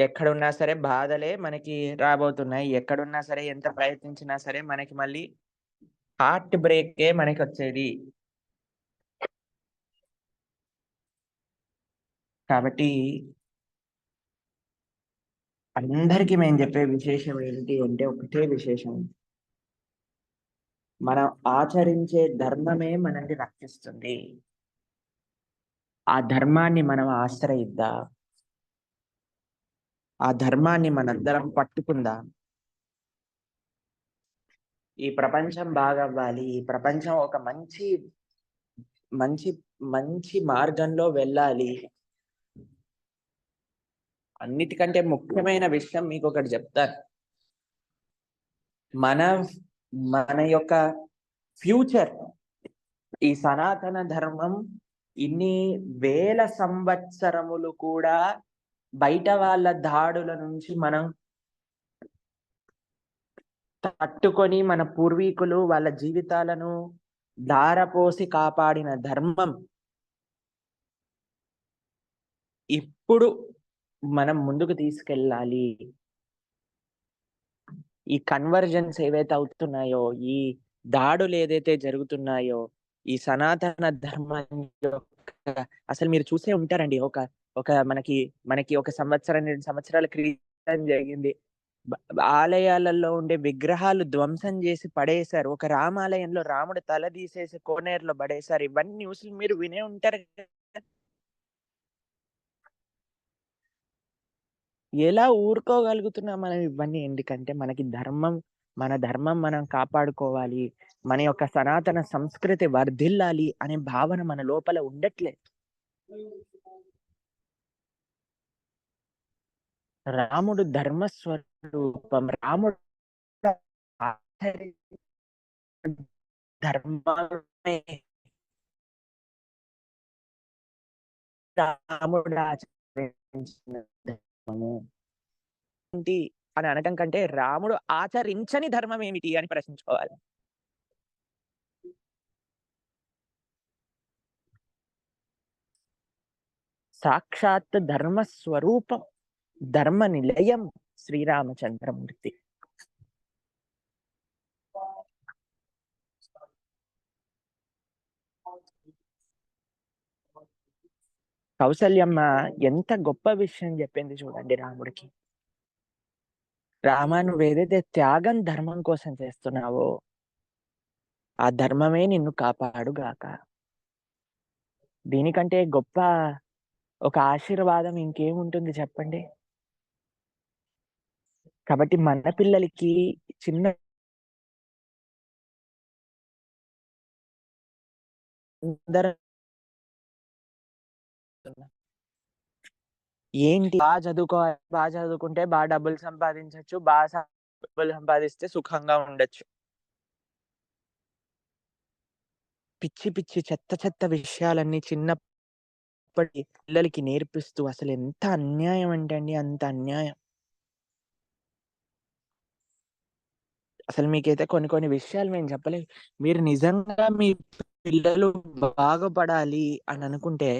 ఎక్కడున్నా సరే బాధలే మనకి రాబోతున్నాయి. ఎక్కడున్నా సరే ఎంత ప్రయత్నించినా సరే మనకి మళ్ళీ హార్ట్ బ్రేకే మనకొచ్చేది. కాబట్టి అందరికి మేము జెప్పే విశేషం ఏంటి అంటే ఒకటే విశేషం. మనం ఆచరించే ధర్మమే మనల్ని రక్షిస్తుంది. ఆ ధర్మాన్ని మనం ఆశ్రయిద్దాం. ఆ ధర్మాన్ని మనందరం పట్టుకుందాం. ఈ ప్రపంచం బాగవ్వాలి. ఈ ప్రపంచం ఒక మంచి మంచి మార్గంలో వెళ్ళాలి. అన్నిటికంటే ముఖ్యమైన విషయం మీకొకటి జెప్తాను. మన మన యొక్క ఫ్యూచర్ ఈ సనాతన ధర్మం ఇన్ని వేల సంవత్సరములు కూడా బయట వాళ్ళ దాడుల నుంచి మనం తట్టుకొని మన పూర్వీకులు వాళ్ళ జీవితాలను ధారపోసి కాపాడిన ధర్మం ఇప్పుడు మనం ముందుకు తీసుకెళ్ళాలి. ఈ కన్వర్జన్స్ ఏవైతే అవుతున్నాయో, ఈ దాడులేదైతే జరుగుతున్నాయో, ఈ సనాతన ధర్మం యొక్క అసలు మీరు చూసే ఉంటారండి. ఒక ఒక మనకి, మనకి ఒక సంవత్సరం, 2 సంవత్సరాల క్రితం జరిగింది. బ ఆలయాలలో ఉండే విగ్రహాలు ధ్వంసం జేసి పడేశారు. ఒక రామాలయంలో రాముడి తల తీసేసి కోనేరులో పడేశారు. ఇవన్నీ న్యూస్‌లు మీరు వినే ఉంటారు కదా! ఎలా ఊరుకోగలుగుతున్నాం మనం ఇవన్నీ ఎందుకంటే మనకి ధర్మం, మన ధర్మం మనం కాపాడుకోవాలి. మన యొక్క సనాతన సంస్కృతి వర్ధిల్లాలి అనే భావన మన లోపల ఉండట్లేదు. రాముడు ధర్మ స్వరూపం. రాముడు ఆచరి ధర్మమే రాముడు ఆచరించిన ధర్మము. ఏంటి అని అనటం కంటే రాముడు ఆచరించని ధర్మం ఏమిటి అని ప్రశ్నించుకోవాలి. సాక్షాత్ ధర్మ స్వరూపం, ధర్మ నిలయం శ్రీరామచంద్రమూర్తి. కౌసల్యమ్మ ఎంత గొప్ప విషయం చెప్పింది చూడండి రాముడికి. రామా నువ్వేదైతే త్యాగం ధర్మం కోసం చేస్తున్నావో, ఆ ధర్మమే నిన్ను కాపాడుగాక. దీనికంటే గొప్ప ఒక ఆశీర్వాదం ఇంకేముంటుంది చెప్పండి? కాబట్టి మన పిల్లలకి చిన్న అందరం ఏంటి బా చదువుకుంటే డబ్బులు సంపాదించొచ్చు. డబ్బులు సంపాదిస్తే సుఖంగా ఉండొచ్చు. పిచ్చి పిచ్చి చెత్త చెత్త విషయాలన్నీ చిన్నప్పటి పిల్లలకి నేర్పిస్తూ అసలెంత అన్యాయం అంటే అండి అంత అన్యాయం. అసలు మీకైతే కొన్ని కొన్ని విషయాలు మేము చెప్పలేం. మీరు నిజంగా మీ పిల్లలు బాగుపడాలి అని అనుకుంటే,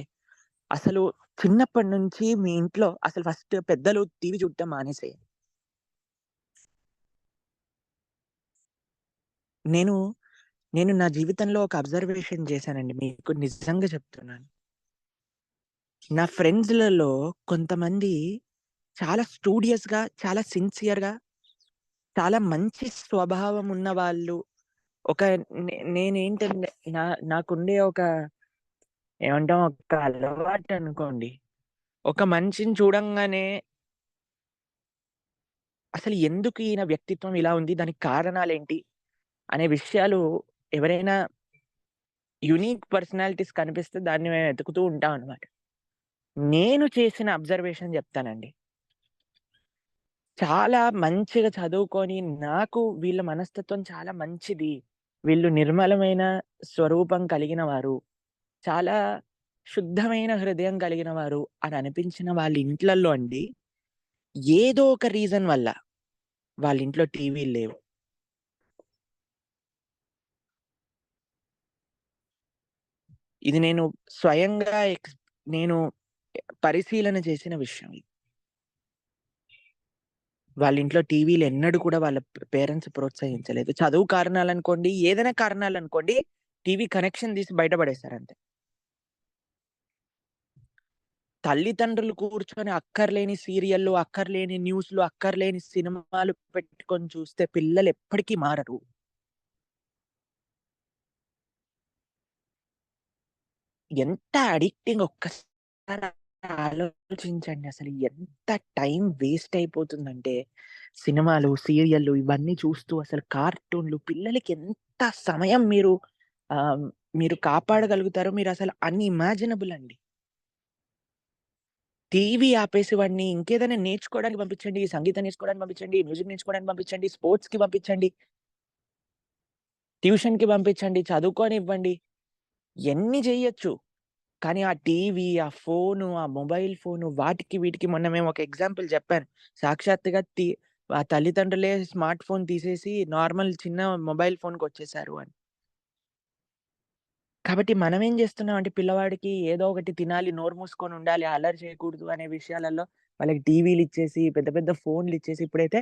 అసలు చిన్నప్పటి నుంచి మీ ఇంట్లో అసలు ఫస్ట్ పెద్దలు టీవీ చూడటం మానేసేయండి. నేను, నేను నా జీవితంలో ఒక అబ్జర్వేషన్ చేశానండి. మీకు నిజంగా చెప్తున్నాను. నా ఫ్రెండ్స్‌లలో కొంతమంది చాలా స్టూడియస్‌గా, చాలా సిన్సియర్‌గా, చాలా మంచి స్వభావం ఉన్నవాళ్ళు. ఒక నేనేంటంటే నాకుండే ఒక ఏమంటాం ఒక అలవాటనుకోండి. ఒక మనిషిని చూడంగానే అసలు ఎందుకు ఈయన వ్యక్తిత్వం ఇలా ఉంది? దానికి కారణాలేంటి? అనే విషయాలు ఎవరైనా యూనిక్ పర్సనాలిటీస్ కనిపిస్తే దాన్ని మేము వెతుకుతూ ఉంటాం అన్నమాట. నేను చేసిన అబ్జర్వేషన్ చెప్తానండి. చాలా మంచిగా చదువుకొని నాకు వీళ్ళ మనస్తత్వం చాలా మంచిది. వీళ్ళు నిర్మలమైన స్వరూపం కలిగిన వారు. చాలా శుద్ధమైన హృదయం కలిగిన వారు అని అనిపించిన వాళ్ళ ఇంట్లల్లో అండి, ఏదో ఒక రీజన్ వల్ల వాళ్ళ ఇంట్లో టీవీలు లేవు. ఇది నేను స్వయంగా నేను పరిశీలన చేసిన విషయం ఇది. వాళ్ళ ఇంట్లో టీవీలు ఎన్నడూ కూడా వాళ్ళ పేరెంట్స్ ప్రోత్సహించలేదు. చదువు కారణాలనుకోండి, ఏదైనా కారణాలనుకోండి, టీవీ కనెక్షన్ తీసి బయట పడేస్తారంతే. తల్లిదండ్రులు కూర్చొని అక్కర్లేని సీరియల్‌లు, అక్కర్లేని న్యూస్‌లు, అక్కర్లేని సినిమాలు పెట్టుకొని చూస్తే పిల్లలు ఎప్పటికి మారరు. ఎంత అడిక్టింగ్ ఒక్కసారి ఆలోచించండి. అసలు ఎంత టైం వేస్ట్ అయిపోతుందంటే, సినిమాలు, సీరియల్‌లు ఇవన్నీ చూస్తూ అసలు కార్టూన్‌లు పిల్లలకి ఎంత సమయం ఆహ్, మీరు కాపాడగలుగుతారో మీరసలు అన్‌ఇమాజినబుల్ అండి. టీవీ ఆపేసి వాడిని ఇంకేదైనా నేర్చుకోవడానికి పంపించండి. సంగీతం నేర్చుకోవడానికి పంపించండి. మ్యూజిక్ నేర్చుకోవడానికి పంపించండి. స్పోర్ట్స్‌కి పంపించండి. ట్యూషన్‌కి పంపించండి. చదువుకోనివ్వండి. ఎన్ని జేయొచ్చు. కానీ ఆ టీవీ, ఆ ఫోను, ఆ మొబైల్ ఫోను వాటికి వీటికి మొన్న మేము ఒక ఎగ్జాంపుల్ చెప్పాను. సాక్షాత్తుగా ఆ తల్లిదండ్రులే స్మార్ట్ ఫోన్ తీసేసి నార్మల్ చిన్న మొబైల్ ఫోన్‌కొచ్చేసారు అని. కాబట్టి మనమేం జేస్తున్నామంటే పిల్లవాడికి ఏదో ఒకటి తినాలి, నోరు మూసుకొని ఉండాలి, అల్లరి చేయకూడదు అనే విషయాలలో వాళ్ళకి టీవీలిచ్చేసి, పెద్ద పెద్ద ఫోన్‌లిచ్చేసి ఇప్పుడైతే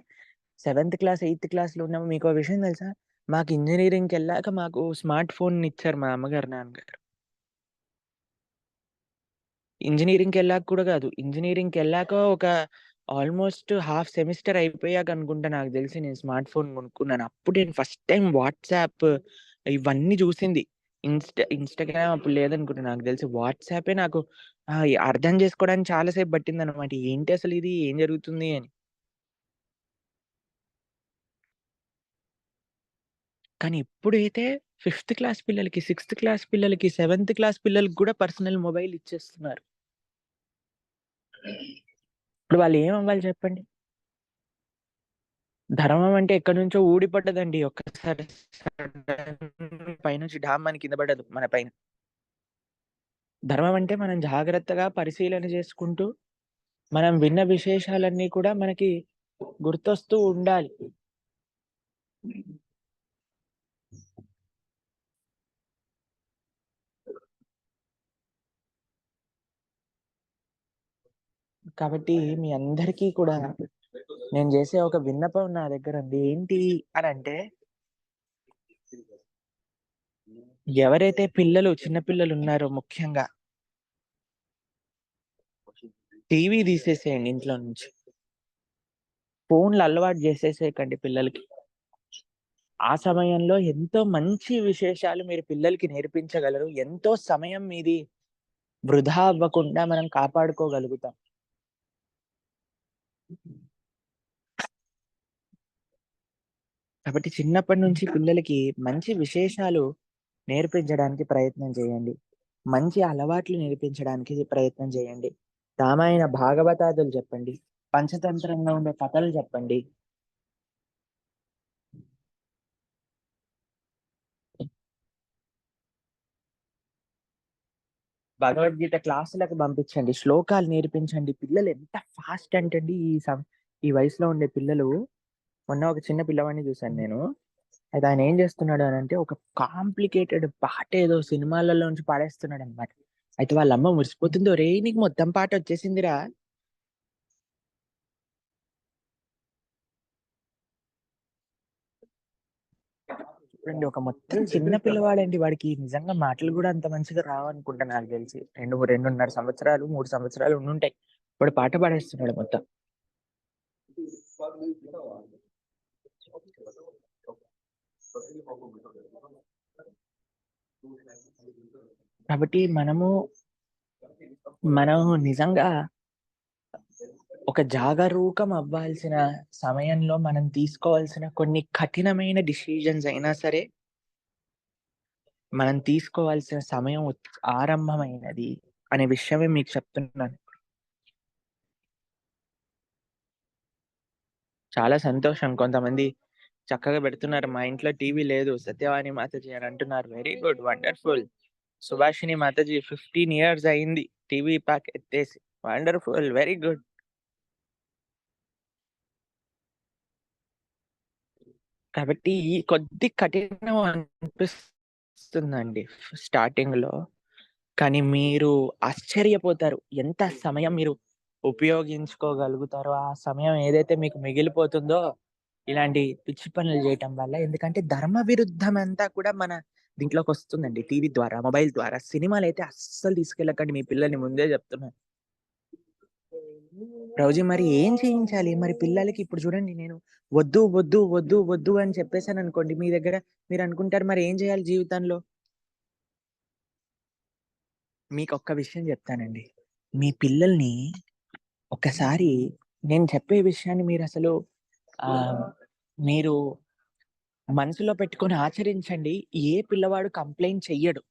సెవెంత్ క్లాస్, ఎయిత్ క్లాస్‌లో ఉన్న మీకో విషయం తెలుసా? మాకు ఇంజినీరింగ్‌కెళ్ళాక మాకు స్మార్ట్ ఫోన్‌నిచ్చారు మా అమ్మగారు, నాన్నగారు. ఇంజినీరింగ్‌కెళ్ళాక కూడా గాదు. ఇంజినీరింగ్‌కెళ్ళాక ఒక ఆల్‌మోస్ట్ హాఫ్ సెమిస్టర్ అయిపోయాక అనుకుంటా నాకు తెలిసి నేను స్మార్ట్ ఫోన్ కొనుక్కున్నాను. అప్పుడు నేను ఫస్ట్ టైమ్ వాట్సాప్ ఇవన్నీ చూసింది. ఇన్‌స్టాగ్రామ్ అప్పుడు లేదనుకుంటా నాకు తెలిసి. వాట్సాపే నాకు అర్థం చేసుకోవడానికి చాలా సేపు పట్టిందనమాట. ఏంటి అసలిది? ఏం జరుగుతుంది అని. కానీ ఇప్పుడైతే ఫిఫ్త్ క్లాస్ పిల్లలకి, సిక్స్త్ క్లాస్ పిల్లలకి, సెవెంత్ క్లాస్ పిల్లలకి గూడా పర్సనల్ మొబైల్ ఇచ్చేస్తున్నారు. ఇప్పుడు వాళ్ళు ఏమవ్వాలి చెప్పండి? ధర్మం అంటే ఎక్కడి నుంచో ఊడి పడ్డదండి. ఒక్కసారి సడెన్‌గా పైనుంచి ఢామ్ అని కింద పడదు మన పైన. ధర్మం అంటే మనం జాగ్రత్తగా పరిశీలన చేసుకుంటూ, మనం విన్న విశేషాలన్నీ కూడా మనకి గుర్తొస్తూ ఉండాలి. కాబట్టి మీ అందరికీ కూడా నేను చేసే ఒక విన్నపం నా దగ్గరుంది. ఏంటి అనంటే, ఎవరైతే చిన్న పిల్లలున్నారో ముఖ్యంగా టీవీ తీసేసేయండి ఇంట్లో నుంచి. ఫోన్‌లు అలవాటు చేసేసేయకండి పిల్లలకి. ఆ సమయంలో ఎంతో మంచి విశేషాలు మీరు పిల్లలకి నేర్పించగలరు. ఎంతో సమయం మీది వృధా అవ్వకుండా మనం కాపాడుకోగలుగుతాం. కాబట్టి చిన్నప్పటి నుంచి పిల్లలకి మంచి విశేషాలు నేర్పించడానికి ప్రయత్నం చేయండి. మంచి అలవాట్లు నేర్పించడానికి ప్రయత్నం చేయండి. రామాయణ, భాగవతాదులు చెప్పండి. పంచతంత్రంలో ఉండే కథలు చెప్పండి. భగవద్గీత క్లాసులకు పంపించండి. శ్లోకాలు నేర్పించండి. పిల్లలు ఎంత ఫాస్ట్ అంటే అండి ఈ వయసులో ఉండే పిల్లలు. మొన్న ఒక చిన్న పిల్లవాడిని చూసాను నేను. అయితే ఆయన ఏం చేస్తున్నాడు అనంటే, ఒక కాంప్లికేటెడ్ పాటేదో సినిమాలలో నుంచి పాడేస్తున్నాడనమాట. అయితే వాళ్ళ అమ్మ మురిసిపోతుంది. "ఒరేయ్! నీకు మొత్తం పాటొచ్చేసిందిరా." చూడండి, ఒక మొత్తం చిన్న పిల్లవాడండి. వాడికి నిజంగా మాటలు గూడా అంత మంచిగా రావనుకుంటా నాకు తెలిసి. 2, 2.5 సంవత్సరాలు, 3 సంవత్సరాలు ఉండుంటాయి. వాడు పాట పాడేస్తున్నాడు మొత్తం. కాబట్టి మనం నిజంగా ఒక జాగరూకం అవ్వాల్సిన సమయంలో మనం తీసుకోవాల్సిన కొన్ని కఠినమైన డిసిషన్స్ అయినా సరే, మనం తీసుకోవాల్సిన సమయం ఆరంభమైనది అనే విషయమే మీకు చెప్తున్నాను. చాలా సంతోషం. కొంతమంది చక్కగా పెడుతున్నారు. మా ఇంట్లో టీవీ లేదు. సత్యవాణి మాతాజీ అని అంటున్నారు. Very good. Wonderful. Subhashini Mataji 15 years అయింది టీవీ ఎత్తేసి. వండర్‌ఫుల్. Very good. కాబట్టి కొద్ది కఠినం అనిపిస్తుందండి స్టార్టింగ్‌లో. కానీ మీరు ఆశ్చర్యపోతారు. ఎంత సమయం మీరు ఉపయోగించుకోగలుగుతారో, ఆ సమయం ఏదైతే మీకు మిగిలిపోతుందో, ఇలాంటి పిచ్చి పనులు జేయటం వల్ల. ఎందుకంటే ధర్మ విరుద్ధమంతా కూడా మన దీంట్లోకొస్తుందండి. టీవీ ద్వారా, మొబైల్ ద్వారా. సినిమాలైతే అస్సలు తీసుకెళ్ళకండి మీ పిల్లల్ని, ముందే జెప్తున్నాను. రోజు మరి ఏం చేయించాలి? మరి పిల్లలకి ఇప్పుడు చూడండి, నేను వద్దు, వద్దు, వద్దు, వద్దు అని చెప్పేసాననుకోండి మీ దగ్గర, మీరనుకుంటారు మరి ఏం జేయాలి జీవితంలో? మీకొక్క విషయం జెప్తానండి. మీ పిల్లల్ని ఒక్కసారి నేను చెప్పే విషయాన్ని ఆహ్, మీరు మనసులో పెట్టుకొని ఆచరించండి. ఏ పిల్లవాడు కంప్లెయింట్ చెయ్యడు.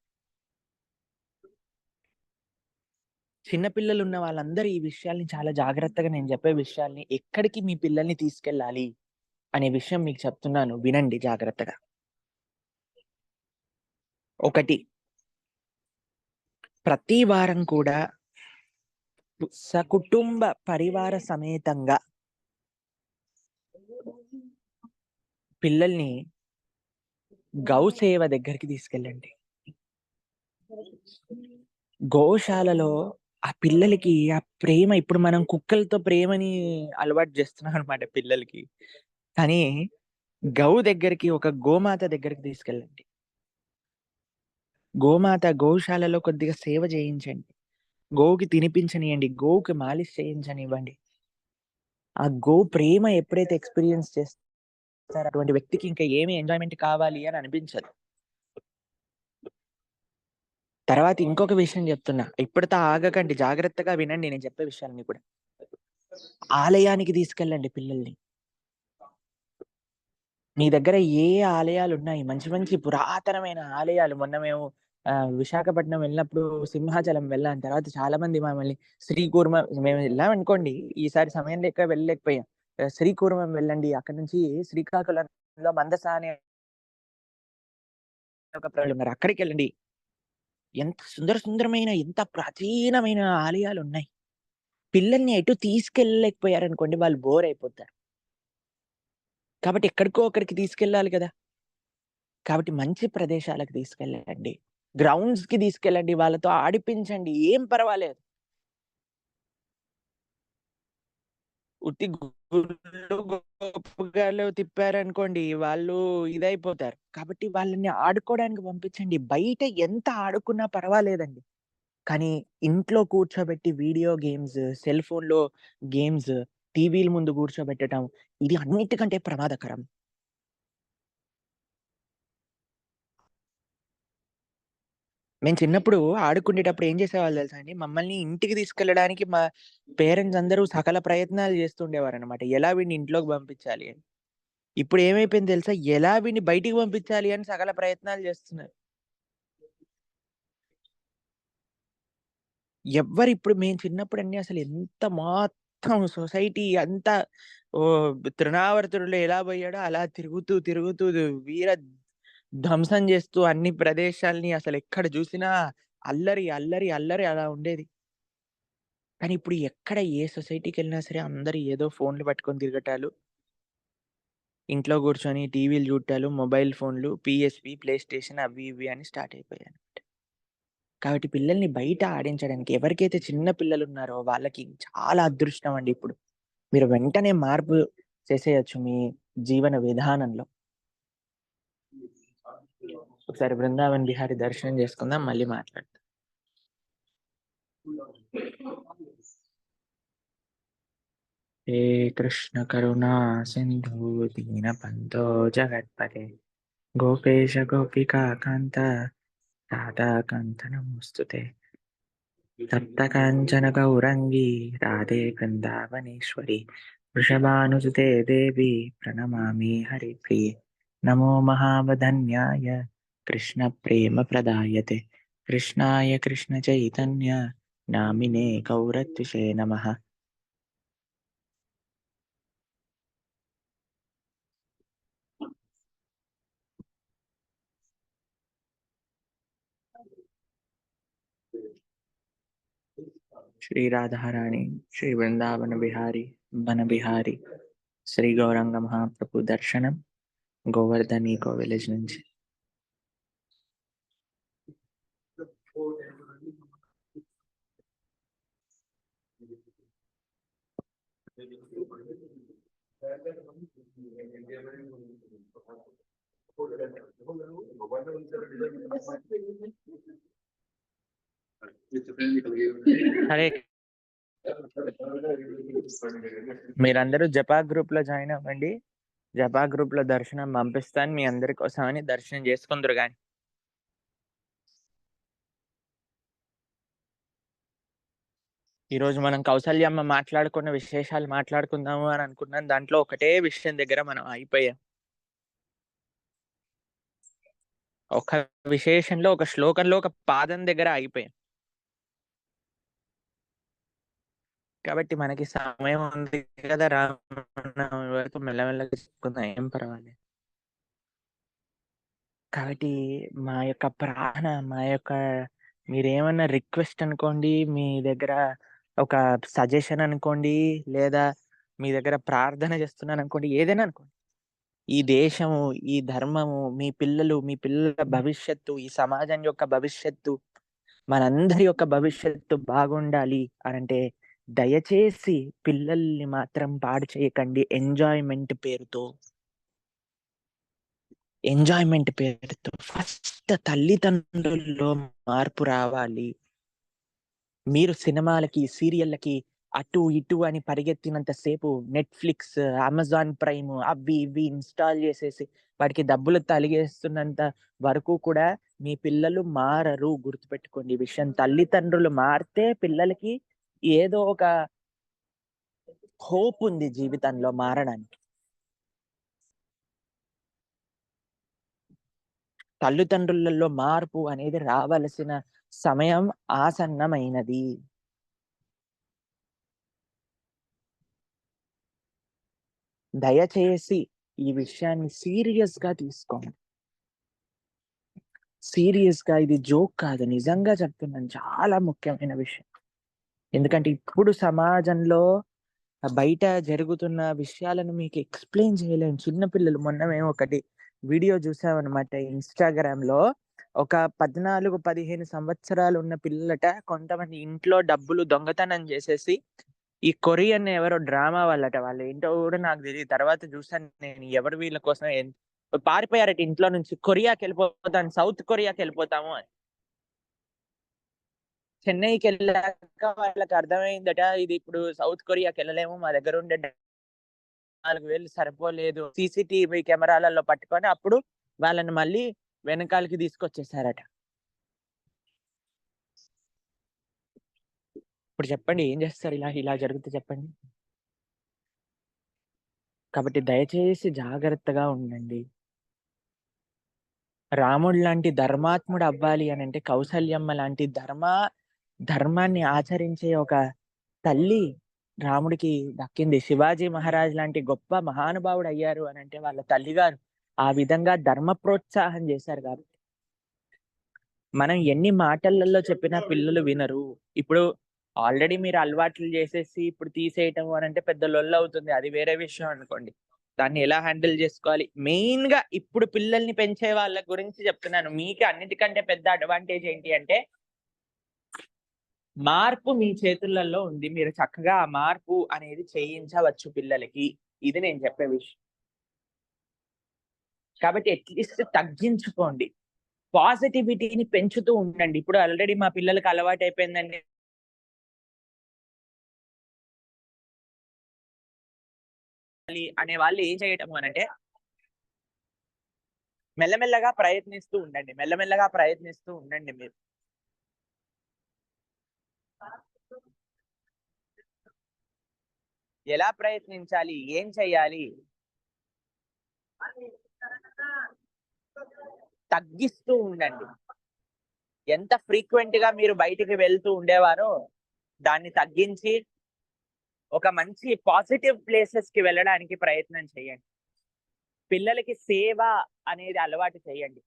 చిన్న పిల్లలున్న వాళ్ళందరూ ఈ విషయాల్ని చాలా జాగ్రత్తగా, నేను చెప్పే విషయాల్ని, ఎక్కడికి మీ పిల్లల్ని తీసుకెళ్ళాలి అనే విషయం మీకు చెప్తున్నాను. వినండి జాగ్రత్తగా. ఒకటి, ప్రతి వారం కూడా సకుటుంబ పరివార సమేతంగా పిల్లల్ని గౌసేవ దగ్గరికి తీసుకెళ్ళండి. గోశాలలో ఆ పిల్లలకి ఆ ప్రేమ, ఇప్పుడు మనం కుక్కలతో ప్రేమని అలవాటు జేస్తున్నామనమాట పిల్లలకి. కానీ దగ్గరికి ఒక గోమాత దగ్గరికి తీసుకెళ్ళండి. గోశాలలో కొద్దిగా సేవ చేయించండి. గోవుకి తినిపించనియండి. గోవుకి మాలిష్ చేయించనివ్వండి. ఆ ప్రేమ ఎప్పుడైతే ఎక్స్‌పీరియన్స్ చేస్తారో అటువంటి వ్యక్తికి ఇంకా ఏమి ఎంజాయ్‌మెంట్ కావాలి అని అనిపించదు. తర్వాత ఇంకొక విషయం చెప్తున్నా. ఇప్పటితో ఆగకండి. జాగ్రత్తగా వినండి నేను చెప్పే విషయాలన్నీ కూడా. ఆలయానికి తీసుకెళ్ళండి పిల్లల్ని. మీ దగ్గర ఏ ఆలయాలున్నాయి? మంచి మంచి పురాతనమైన ఆలయాలు. మొన్న మేము విశాఖపట్నం వెళ్ళినప్పుడు సింహాచలం వెళ్ళాం. తర్వాత చాలా మంది మమ్మల్ని మేము వెళ్ళామనుకోండి. ఈసారి సమయం లేక వెళ్ళలేకపోయాం. శ్రీకూర్మం వెళ్ళండి. అక్కడి నుంచి శ్రీకాకుళంలో మందస అనే ఒక ఉన్నారు. అక్కడికెళ్ళండి. ఎంత సుందరమైన, ఎంత ప్రాచీనమైన ఆలయాలున్నాయి. పిల్లల్ని ఎటు తీసుకెళ్ళలేకపోయారనుకోండి వాళ్ళు బోర్ అయిపోతారు. కాబట్టి ఎక్కడికో అక్కడికి తీసుకెళ్ళాలి కదా! కాబట్టి మంచి ప్రదేశాలకు తీసుకెళ్ళండి. గ్రౌండ్స్‌కి తీసుకెళ్ళండి. వాళ్ళతో ఆడిపించండి. ఏం పర్వాలేదు. ఉత్తి గుళ్ళు, గోపురాలు తిప్పారనుకోండి వాళ్ళు ఇదైపోతారు. కాబట్టి వాళ్ళని ఆడుకోవడానికి పంపించండి. బయట ఎంత ఆడుకున్నా పర్వాలేదండి. కానీ ఇంట్లో కూర్చోబెట్టి వీడియో గేమ్స్, సెల్ ఫోన్‌లో గేమ్స్, టీవీల ముందు కూర్చోబెట్టటం ఇది అన్నిటికంటే ప్రమాదకరం. మేము చిన్నప్పుడు ఆడుకునేటప్పుడు ఏం చేసేవాళ్ళు తెలుసా అండి? మమ్మల్ని ఇంటికి తీసుకెళ్ళడానికి మా పేరెంట్స్ అందరూ సకల ప్రయత్నాలు చేస్తుండేవారనమాట. ఎలా వీడిని ఇంట్లోకి పంపించాలి అని. ఇప్పుడు ఏమైపోయింది తెలుసా? ఎలా వీడిని బయటికి పంపించాలి అని సకల ప్రయత్నాలు చేస్తున్నారు. ఇప్పుడు మేము చిన్నప్పుడండి అసలు ఎంత మొత్తం సొసైటీ అంతా తృణావర్తుడులో ఎలా పోయాడో అలా తిరుగుతూ వీర ధ్వంసం చేస్తూ అన్ని ప్రదేశాల్ని అసలెక్కడ చూసినా అల్లరి అలా ఉండేది. కానీ ఇప్పుడు ఎక్కడ ఏ సొసైటీకెళ్ళినా సరే అందరూ ఏదో ఫోన్‌లు పట్టుకొని తిరగటాలు, ఇంట్లో కూర్చొని టీవీలు చూడటాలు, మొబైల్ ఫోన్‌లు, పీఎస్‌పీ, ప్లే స్టేషన్ అవి ఇవి అని స్టార్ట్ అయిపోయాయి. కాబట్టి పిల్లల్ని బయట ఆడించడానికి ఎవరికైతే చిన్న పిల్లలున్నారో వాళ్ళకి చాలా అదృష్టం అండి ఇప్పుడు. మీరు వెంటనే మార్పు చేసేయొచ్చు మీ జీవన విధానంలో. ఒకసారి బృందావన్ బిహారీ దర్శనం చేసుకుందాం. మళ్ళీ మాట్లాడదాం. హే కృష్ణ కరుణా సింధు దీనబంధో జగత్పతే గోపేశ గోపికా కాంత రాధాకాంత నమోస్తుతే తప్త కాంచన గౌరంగి రాధే బృందావనేశ్వరి వృషభానుసుతే దేవి ప్రణమామి హరిప్రియ నమో మహావదన్యాయ కృష్ణ ప్రేమ ప్రదాయతే కృష్ణాయ కృష్ణ చైతన్య నామినే గౌరత్విషే నమః. శ్రీ రాధారాణి, శ్రీ బృందావన బిహారీ, వన బిహారీ, శ్రీ గౌరంగ మహాప్రభు దర్శనం గోవర్ధన్ ఈకో విలేజ్ నుంచి. హరే మీరందరూ జపా గ్రూప్ లో జాయిన్ అవ్వండి. జపా గ్రూప్ లో దర్శనం పంపిస్తాను మీ అందరి కోసమని. దర్శనం చేసుకుందరు గాని. ఈరోజు మనం కౌసల్యమ్మ మాట్లాడుకున్న విశేషాలు మాట్లాడుకుందాము అని అనుకున్నాం. దాంట్లో ఒకటే విషయం దగ్గర మనం అయిపోయాం. ఒక విశేషంలో, ఒక శ్లోకంలో, ఒక పాదం దగ్గర అయిపోయాం. కాబట్టి మనకి సమయం ఉంది కదా, రామనవమి వరకు మెల్లమెల్లగా చెప్పుకుందాం, ఏం పర్వాలేదు. కాబట్టి మా యొక్క మీరేమన్నా రిక్వెస్ట్ అనుకోండి, మీ దగ్గర ఒక సజెషన్ అనుకోండి, లేదా మీ దగ్గర ప్రార్థన చేస్తున్నాననుకోండి, ఏదైనా అనుకోండి. ఈ దేశము, ఈ ధర్మము, మీ పిల్లల భవిష్యత్తు, ఈ సమాజం యొక్క భవిష్యత్తు, మనందరి యొక్క భవిష్యత్తు బాగుండాలి అనంటే దయచేసి పిల్లల్ని మాత్రం పాడు చేయకండి ఎంజాయ్‌మెంట్ పేరుతో. ఎంజాయ్మెంట్ పేరుతో ఫస్ట్ తల్లిదండ్రుల్లో మార్పు రావాలి. మీరు సినిమాలకి, సీరియళ్ళకి అటు ఇటు అని పరిగెత్తినంత సేపు నెట్‌ఫ్లిక్స్, అమెజాన్ ప్రైమ్ అవి ఇవి ఇన్‌స్టాల్ చేసేసి వాటికి డబ్బులు తలిగేస్తున్నంత వరకు కూడా మీ పిల్లలు మారరు. గుర్తుపెట్టుకోండి ఈ విషయం. తల్లిదండ్రులు మారితే పిల్లలకి ఏదో ఒక హోప్ ఉంది జీవితంలో మారడానికి. తల్లిదండ్రులలో మార్పు అనేది రావలసిన సమయం ఆసన్నమైనది. దయచేసి ఈ విషయాన్ని సీరియస్‌గా తీసుకోండి. సీరియస్‌గా ఇది జోక్ కాదు. నిజంగా చెప్తున్నాను. చాలా ముఖ్యమైన విషయం. ఎందుకంటే ఇప్పుడు సమాజంలో బయట జరుగుతున్న విషయాలను మీకు ఎక్స్‌ప్లెయిన్ చేయలేను. చిన్న పిల్లలు మొన్న మేము ఒకటి వీడియో చూసామనమాట ఇన్‌స్టాగ్రామ్‌లో. ఒక 14, 15 సంవత్సరాలు ఉన్న పిల్లలట కొంతమంది ఇంట్లో డబ్బులు దొంగతనం చేసేసి, ఈ కొరియన్ ఎవరో డ్రామా వాళ్ళట. వాళ్ళేంటో కూడా నాకు తెలీదు. తర్వాత చూసాను నేను ఎవరు వీళ్ళ కోసం పారిపోయారట ఇంట్లో నుంచి. కొరియాకెళ్ళిపోతాను, సౌత్ కొరియాకెళ్ళిపోతాము అని. చెన్నైకెళ్ళాక వాళ్ళకర్థమైందట, ఇది ఇప్పుడు సౌత్ కొరియాకెళ్ళలేము. మా దగ్గరుండే 4,000 సరిపోలేదు. సీసీటీవీ కెమెరాలలో పట్టుకొని అప్పుడు వాళ్ళని మళ్ళీ వెనకాలకి తీసుకొచ్చేసారట. ఇప్పుడు చెప్పండి ఏం చేస్తారు ఇలా జరిగితే చెప్పండి? కాబట్టి దయచేసి జాగ్రత్తగా ఉండండి. రాముడు లాంటి ధర్మాత్ముడు అవ్వాలి అనంటే కౌసల్యమ్మ లాంటి ధర్మాన్ని ఆచరించే ఒక తల్లి రాముడికి దక్కింది. శివాజీ మహారాజ్ లాంటి గొప్ప మహానుభావుడు అయ్యారు అనంటే వాళ్ళ తల్లిగారు ఆ విధంగా ధర్మ ప్రోత్సాహం చేశారు కాబట్టి. మనం ఎన్ని మాటలలో చెప్పినా పిల్లలు వినరు. ఇప్పుడు ఆల్రెడీ మీరు అలవాట్లు చేసేసి ఇప్పుడు తీసేయటం అనంటే పెద్ద లొల్లవుతుంది. అది వేరే విషయం అనుకోండి. దాన్ని ఎలా హ్యాండిల్ చేసుకోవాలి? మెయిన్‌గా ఇప్పుడు పిల్లల్ని పెంచే వాళ్ళ గురించి చెప్తున్నాను. మీకు అన్నిటికంటే పెద్ద అడ్వాంటేజ్ ఏంటి అంటే, మార్పు మీ చేతులలో ఉంది. మీరు చక్కగా ఆ మార్పు అనేది చేయించవచ్చు పిల్లలకి. ఇది నేను చెప్పే విషయం. కాబట్టి అట్‌లీస్ట్ తగ్గించుకోండి. పాజిటివిటీని పెంచుతూ ఉండండి. ఇప్పుడు ఆల్రెడీ మా పిల్లలకి అలవాటయిపోయిందండి అనే వాళ్ళు ఏం చేయటము అనంటే, మెల్లమెల్లగా ప్రయత్నిస్తూ ఉండండి. మెల్లమెల్లగా ప్రయత్నిస్తూ ఉండండి మీరు. ఎలా ప్రయత్నించాలి? ఏం చేయాలి? తగ్గిస్తూ ఉండండి. ఎంత ఫ్రీక్వెంట్‌గా మీరు బయటికి వెళ్తూ ఉండేవారో, దాన్ని తగ్గించి ఒక మంచి పాజిటివ్ ప్లేసెస్‌కి వెళ్ళడానికి ప్రయత్నం చేయండి. పిల్లలకి సేవ అనేది అలవాటు చేయండి.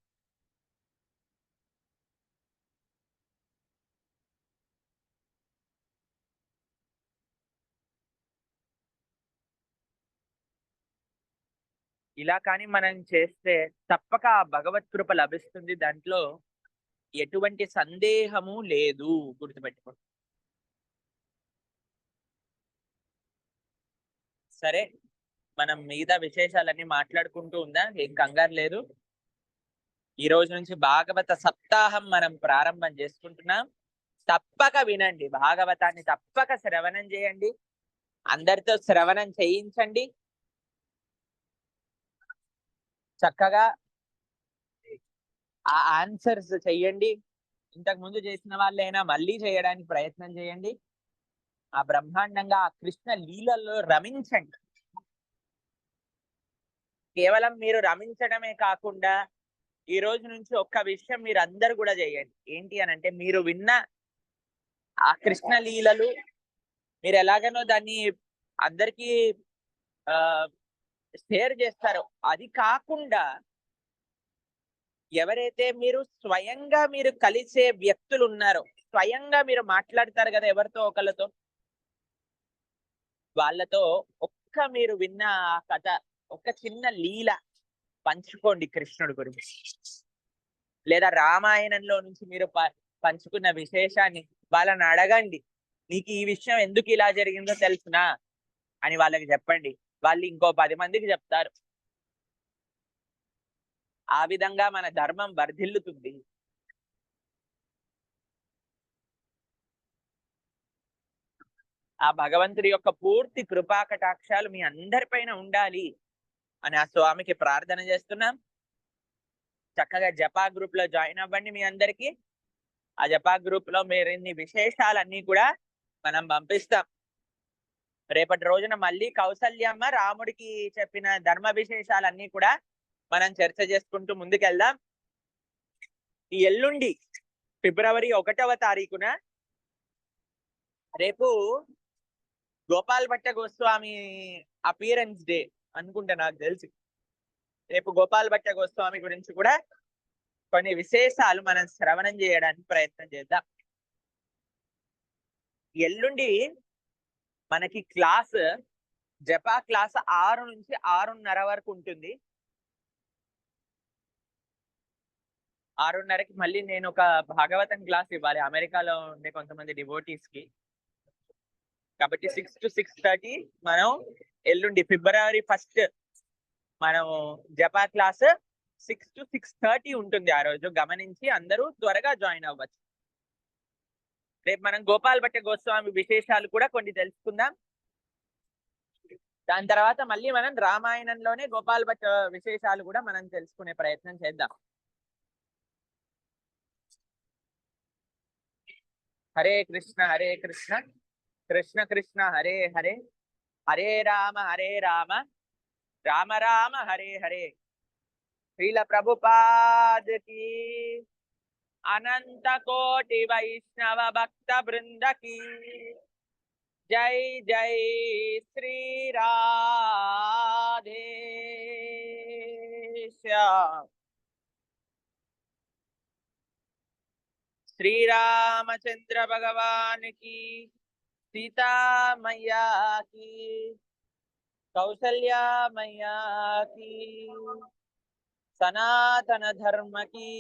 ఇలా కానీ మనం చేస్తే తప్పక ఆ భగవత్ కృప లభిస్తుంది. దాంట్లో ఎటువంటి సందేహము లేదు. గుర్తుపెట్టుకోండి. సరే, మనం మిగతా విశేషాలన్నీ మాట్లాడుకుంటూ ఉందాం. ఏం కంగారు లేదు. ఈ రోజు నుంచి భాగవత సప్తాహం మనం ప్రారంభం చేసుకుంటున్నాం. తప్పక వినండి. భాగవతాన్ని తప్పక శ్రవణం చేయండి. అందరితో శ్రవణం చేయించండి. చక్కగా ఆ ఆన్సర్స్ చెయ్యండి. ఇంతకు ముందు చేసిన వాళ్ళైనా మళ్ళీ చేయడానికి ప్రయత్నం చేయండి. ఆ బ్రహ్మాండంగా ఆ కృష్ణ లీలల్లో రమించండి. కేవలం మీరు రమించడమే కాకుండా ఈ రోజు నుంచి ఒక్క విషయం మీరు అందరూ కూడా చేయండి. ఏంటి అనంటే మీరు విన్న ఆ కృష్ణ లీలలు మీరు ఎలాగనో దాన్ని అందరికీ ఆహ్, షేర్ చేస్తారో అది కాకుండా ఎవరైతే మీరు స్వయంగా మీరు కలిసే వ్యక్తులున్నారో, స్వయంగా మీరు మాట్లాడతారు గదా! ఎవరితో ఒకళ్ళతో. వాళ్ళతో మీరు విన్న ఆ కథ, ఒక చిన్న లీల పంచుకోండి కృష్ణుడి గురించి. లేదా రామాయణంలో నుంచి మీరు పంచుకున్న విశేషాన్ని వాళ్ళని అడగండి. "నీకు ఈ విషయం ఎందుకు ఇలా జరిగిందో తెలుసునా?" అని వాళ్ళకి చెప్పండి. వాళ్ళు ఇంకో 10 మందికి చెప్తారు. ఆ విధంగా మన ధర్మం వర్ధిల్లుతుంది. ఆ భగవంతుడి యొక్క పూర్తి కృపా కటాక్షాలు మీ అందరిపైన ఉండాలి అని ఆ స్వామికి ప్రార్థన చేస్తున్నాం. చక్కగా జపా గ్రూప్ లో జాయిన్ అవ్వండి. మీ అందరికీ ఆ జపా గ్రూప్ లో మీరిన్ని విశేషాలన్నీ కూడా మనం పంపిస్తాం. రేపటి రోజున మళ్ళీ కౌసల్యమ్మ రాముడికి చెప్పిన ధర్మ విశేషాలన్నీ కూడా మనం చర్చ చేసుకుంటూ ముందుకెళ్దాం. ఈ ఎల్లుండి ఫిబ్రవరి 1వ తారీఖున రేపు గోపాల్ భట్ట గోస్వామి అపియరెన్స్ డే అనుకుంటా, నాకు తెలిసి. రేపు గోపాల్ భట్ట గోస్వామి గురించి కూడా కొన్ని విశేషాలు మనం శ్రవణం చేయడానికి ప్రయత్నం చేద్దాం. ఎల్లుండి మనకి క్లాస్ జపా క్లాస్ 6 నుంచి 6:30 వరకు ఉంటుంది. 6:30కి మళ్ళీ నేను ఒక భాగవతం క్లాస్ ఇవ్వాలి అమెరికాలో ఉండే కొంతమంది డివోటీస్ కి. కాబట్టి 6 to 6:30 మనం ఎల్లుండి ఫిబ్రవరి 1 మనం జపా క్లాస్ 6 to 6:30 ఉంటుంది. ఆ రోజు గమనించి అందరూ త్వరగా జాయిన్ అవ్వచ్చు. రేపు మనం గోపాల్ భట్ట గోస్వామి విశేషాలు కూడా కొన్ని తెలుసుకుందాం. దాని తర్వాత మళ్ళీ మనం రామాయణంలోనే గోపాల్ భట్ట విశేషాలు కూడా మనం తెలుసుకునే ప్రయత్నం చేద్దాం. హరే కృష్ణ కృష్ణ కృష్ణ హరే హరే, హరే రామ రామ రామ హరే హరే. శ్రీల ప్రభుపాద్ కీ, అనంత కోటి వైష్ణవ భక్త బృంద కీ జై జై శ్రీ రాధేశ్యామ్. శ్రీరామచంద్ర భగవాన్ की, सीता मैया की, कौसल्या मैया की, सनातन धर्म की